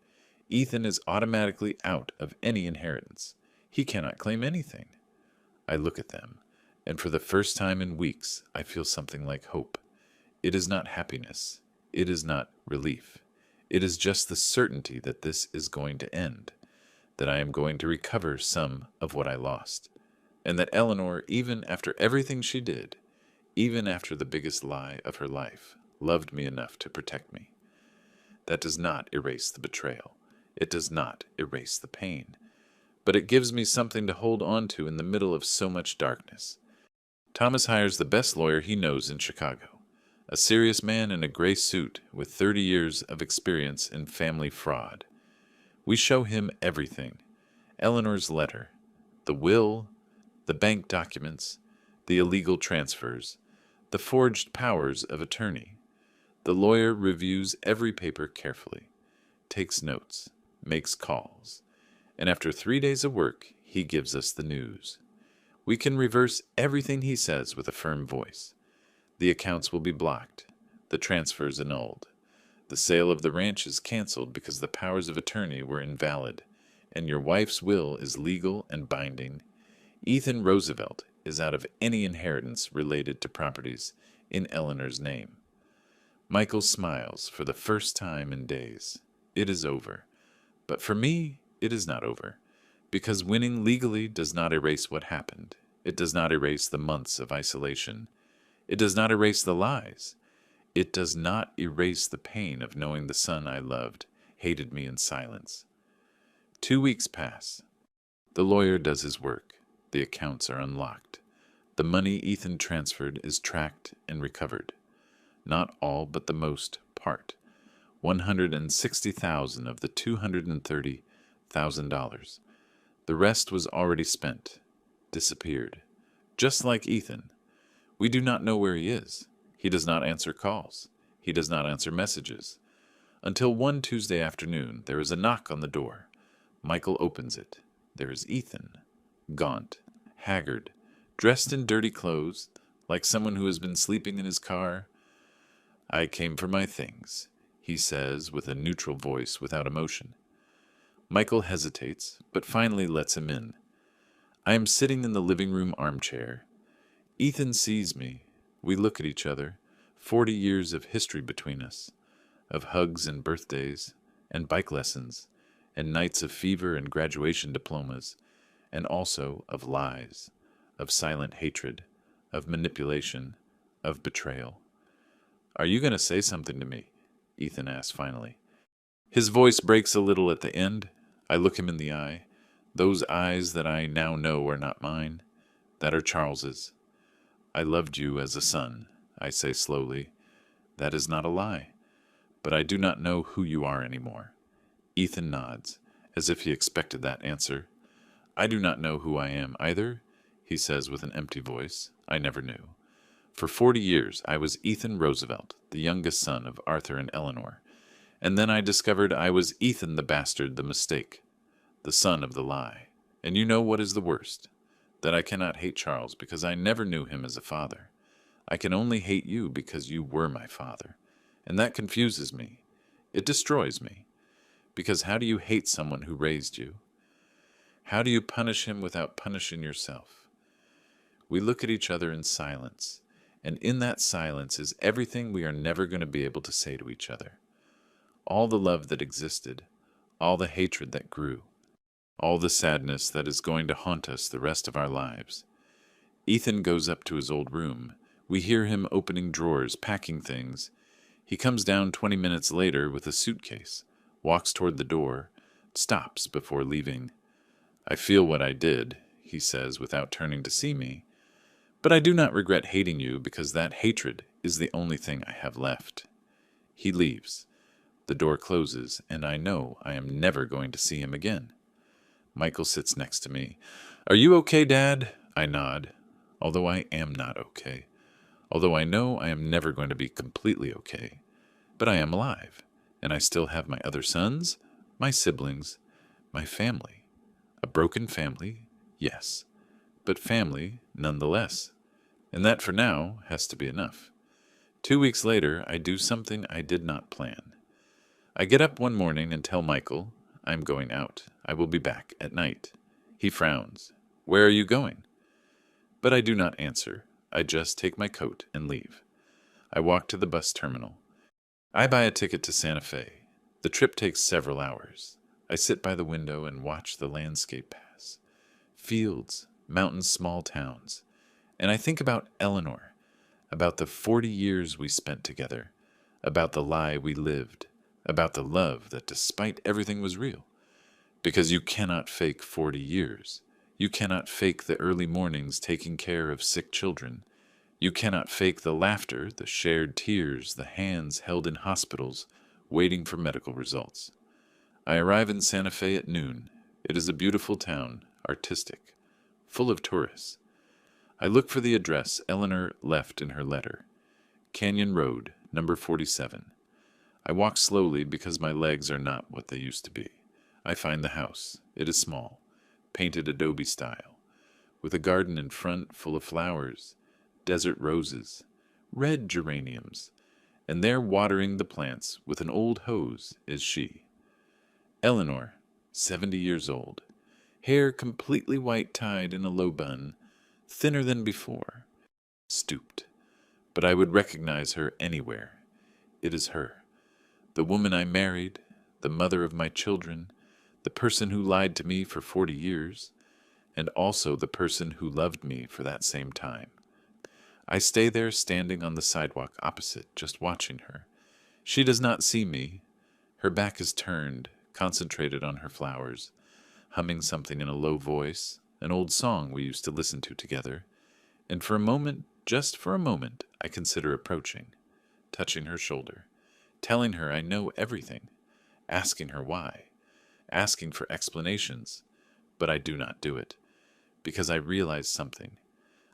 Ethan is automatically out of any inheritance. He cannot claim anything. I look at them, and for the first time in weeks, I feel something like hope. It is not happiness. It is not relief. It is just the certainty that this is going to end, that I am going to recover some of what I lost, and that Eleanor, even after everything she did, even after the biggest lie of her life, loved me enough to protect me. That does not erase the betrayal. It does not erase the pain. But it gives me something to hold on to in the middle of so much darkness. Thomas hires the best lawyer he knows in Chicago, a serious man in a gray suit with 30 years of experience in family fraud. We show him everything: Eleanor's letter, the will, the bank documents, the illegal transfers, the forged powers of attorney. The lawyer reviews every paper carefully, takes notes, makes calls, and after 3 days of work, he gives us the news. We can reverse everything he says with a firm voice. The accounts will be blocked, the transfers annulled. The sale of the ranch is canceled because the powers of attorney were invalid, and your wife's will is legal and binding. Ethan Roosevelt is out of any inheritance related to properties in Eleanor's name. Michael smiles for the first time in days. It is over. But for me, it is not over, because winning legally does not erase what happened. It does not erase the months of isolation. It does not erase the lies. It does not erase the pain of knowing the son I loved hated me in silence. 2 weeks pass. The lawyer does his work. The accounts are unlocked. The money Ethan transferred is tracked and recovered. Not all, but the most part. $160,000 of the $230,000. The rest was already spent, disappeared. Just like Ethan. We do not know where he is. He does not answer calls. He does not answer messages. Until one Tuesday afternoon, there is a knock on the door. Michael opens it. There is Ethan, gaunt, haggard, dressed in dirty clothes, like someone who has been sleeping in his car. "I came for my things," he says with a neutral voice without emotion. Michael hesitates, but finally lets him in. I am sitting in the living room armchair. Ethan sees me. We look at each other. 40 years of history between us, of hugs and birthdays, and bike lessons, and nights of fever and graduation diplomas, and also of lies, of silent hatred, of manipulation, of betrayal. "Are you going to say something to me?" Ethan asks finally. His voice breaks a little at the end. I look him in the eye, those eyes that I now know are not mine, that are Charles's. "I loved you as a son," I say slowly. "That is not a lie. But I do not know who you are anymore." Ethan nods, as if he expected that answer. "I do not know who I am either," he says with an empty voice. "I never knew. For 40 years I was Ethan Roosevelt, the youngest son of Arthur and Eleanor. And then I discovered I was Ethan the bastard, the mistake, the son of the lie. And you know what is the worst? That I cannot hate Charles because I never knew him as a father. I can only hate you because you were my father. And that confuses me. It destroys me. Because how do you hate someone who raised you? How do you punish him without punishing yourself?" We look at each other in silence, and in that silence is everything we are never going to be able to say to each other. All the love that existed, all the hatred that grew, all the sadness that is going to haunt us the rest of our lives. Ethan goes up to his old room. We hear him opening drawers, packing things. He comes down 20 minutes later with a suitcase, walks toward the door, stops before leaving. "I feel what I did," he says without turning to see me. But I do not regret hating you because that hatred is the only thing I have left. He leaves. The door closes, and I know I am never going to see him again. Michael sits next to me. Are you okay, Dad? I nod, although I am not okay. Although I know I am never going to be completely okay. But I am alive, and I still have my other sons, my siblings, my family. A broken family, yes, but family nonetheless. And that for now has to be enough. 2 weeks later, I do something I did not plan. I get up one morning and tell Michael, I'm going out. I will be back at night. He frowns. Where are you going? But I do not answer. I just take my coat and leave. I walk to the bus terminal. I buy a ticket to Santa Fe. The trip takes several hours. I sit by the window and watch the landscape pass. Fields, mountains, small towns. And I think about Eleanor, about the 40 years we spent together, about the lie we lived, about the love that despite everything was real. Because you cannot fake 40 years. You cannot fake the early mornings taking care of sick children. You cannot fake the laughter, the shared tears, the hands held in hospitals, waiting for medical results. I arrive in Santa Fe at noon. It is a beautiful town, artistic, full of tourists. I look for the address Eleanor left in her letter. Canyon Road, number 47. I walk slowly because my legs are not what they used to be. I find the house. It is small, painted adobe style, with a garden in front full of flowers, desert roses, red geraniums, and there watering the plants with an old hose is she. Eleanor, 70 years old, hair completely white tied in a low bun, thinner than before, stooped. But I would recognize her anywhere. It is her. The woman I married, the mother of my children, the person who lied to me for 40 years, and also the person who loved me for that same time. I stay there standing on the sidewalk opposite, just watching her. She does not see me. Her back is turned, concentrated on her flowers, humming something in a low voice, an old song we used to listen to together. And for a moment, just for a moment, I consider approaching, touching her shoulder, telling her I know everything, asking her why, asking for explanations, but I do not do it, because I realize something.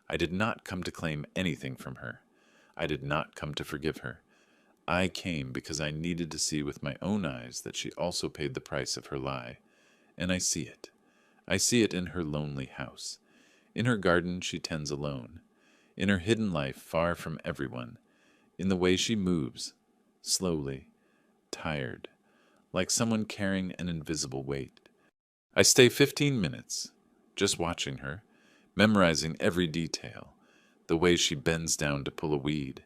I did not come to claim anything from her. I did not come to forgive her. I came because I needed to see with my own eyes that she also paid the price of her lie, and I see it. I see it in her lonely house, in her garden she tends alone, in her hidden life far from everyone, in the way she moves, slowly, tired, like someone carrying an invisible weight. I stay 15 minutes, just watching her, memorizing every detail, the way she bends down to pull a weed,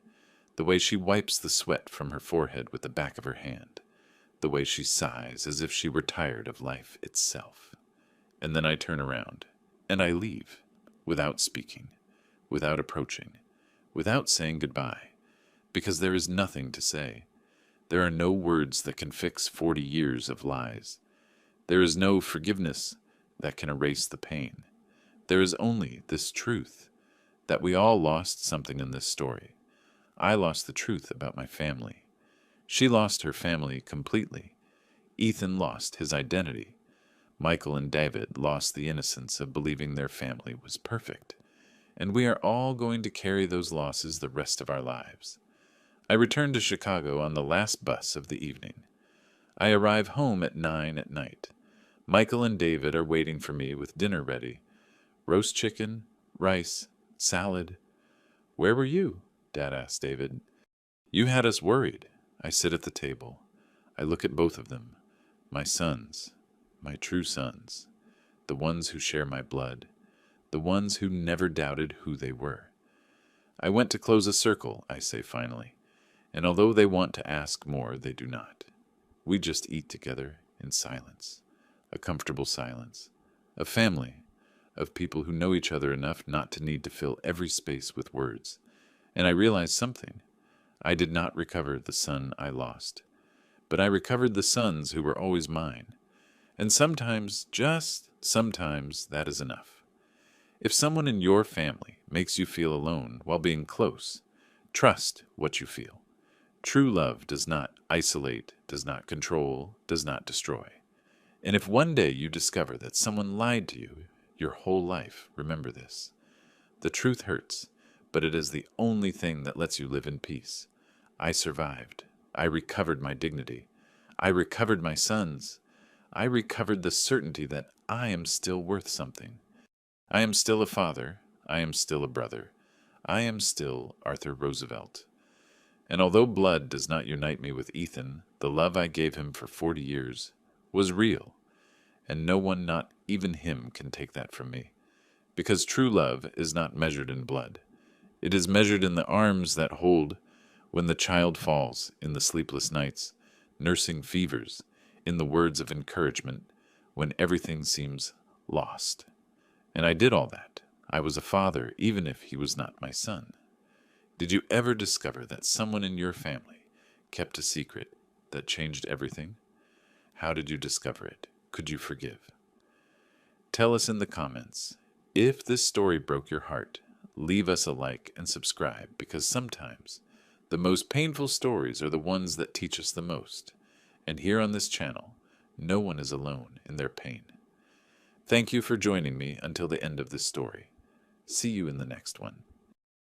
the way she wipes the sweat from her forehead with the back of her hand, the way she sighs as if she were tired of life itself. And then I turn around, and I leave, without speaking, without approaching, without saying goodbye, because there is nothing to say. There are no words that can fix 40 years of lies. There is no forgiveness that can erase the pain. There is only this truth, that we all lost something in this story. I lost the truth about my family. She lost her family completely. Ethan lost his identity. Michael and David lost the innocence of believing their family was perfect. And we are all going to carry those losses the rest of our lives. I return to Chicago on the last bus of the evening. I arrive home at 9 at night. Michael and David are waiting for me with dinner ready. Roast chicken, rice, salad. Where were you? Dad asked David. You had us worried. I sit at the table. I look at both of them. My sons, my true sons, the ones who share my blood, the ones who never doubted who they were. I went to close a circle, I say finally, and although they want to ask more, they do not. We just eat together in silence, a comfortable silence, a family of people who know each other enough not to need to fill every space with words. And I realized something. I did not recover the son I lost, but I recovered the sons who were always mine. And sometimes, just sometimes, that is enough. If someone in your family makes you feel alone while being close. Trust what you feel. True love does not isolate, does not control, does not destroy. And if one day you discover that someone lied to you your whole life, remember this. The truth hurts, but it is the only thing that lets you live in peace. I survived. I recovered my dignity. I recovered my sons. I recovered the certainty that I am still worth something. I am still a father. I am still a brother. I am still Arthur Roosevelt. And although blood does not unite me with Ethan, the love I gave him for 40 years was real, and no one, not even him, can take that from me. Because true love is not measured in blood. It is measured in the arms that hold when the child falls, in the sleepless nights, nursing fevers, in the words of encouragement, when everything seems lost. And I did all that. I was a father, even if he was not my son. Did you ever discover that someone in your family kept a secret that changed everything? How did you discover it? Could you forgive? Tell us in the comments. If this story broke your heart, leave us a like and subscribe, because sometimes the most painful stories are the ones that teach us the most. And here on this channel, no one is alone in their pain. Thank you for joining me until the end of this story. See you in the next one.